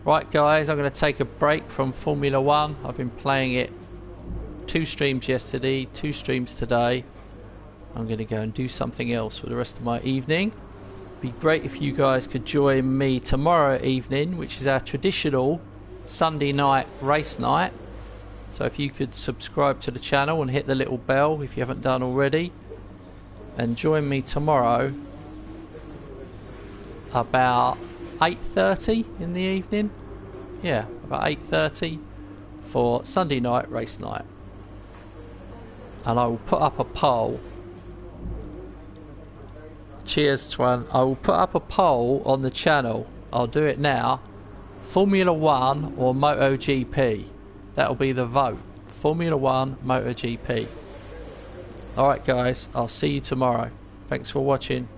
Right guys, I'm going to take a break from Formula 1. I've been playing it 2 streams yesterday, 2 streams today. I'm going to go and do something else for the rest of my evening. Be great if you guys could join me tomorrow evening, which is our traditional Sunday night race night. So if you could subscribe to the channel and hit the little bell if you haven't done already, and join me tomorrow about 8:30 in the evening. Yeah, about 8:30 for Sunday night race night. And I will put up a poll. Cheers, Twan. I will put up a poll on the channel. I'll do it now. Formula 1 or MotoGP. That'll be the vote. Formula 1, MotoGP. Alright guys, I'll see you tomorrow. Thanks for watching.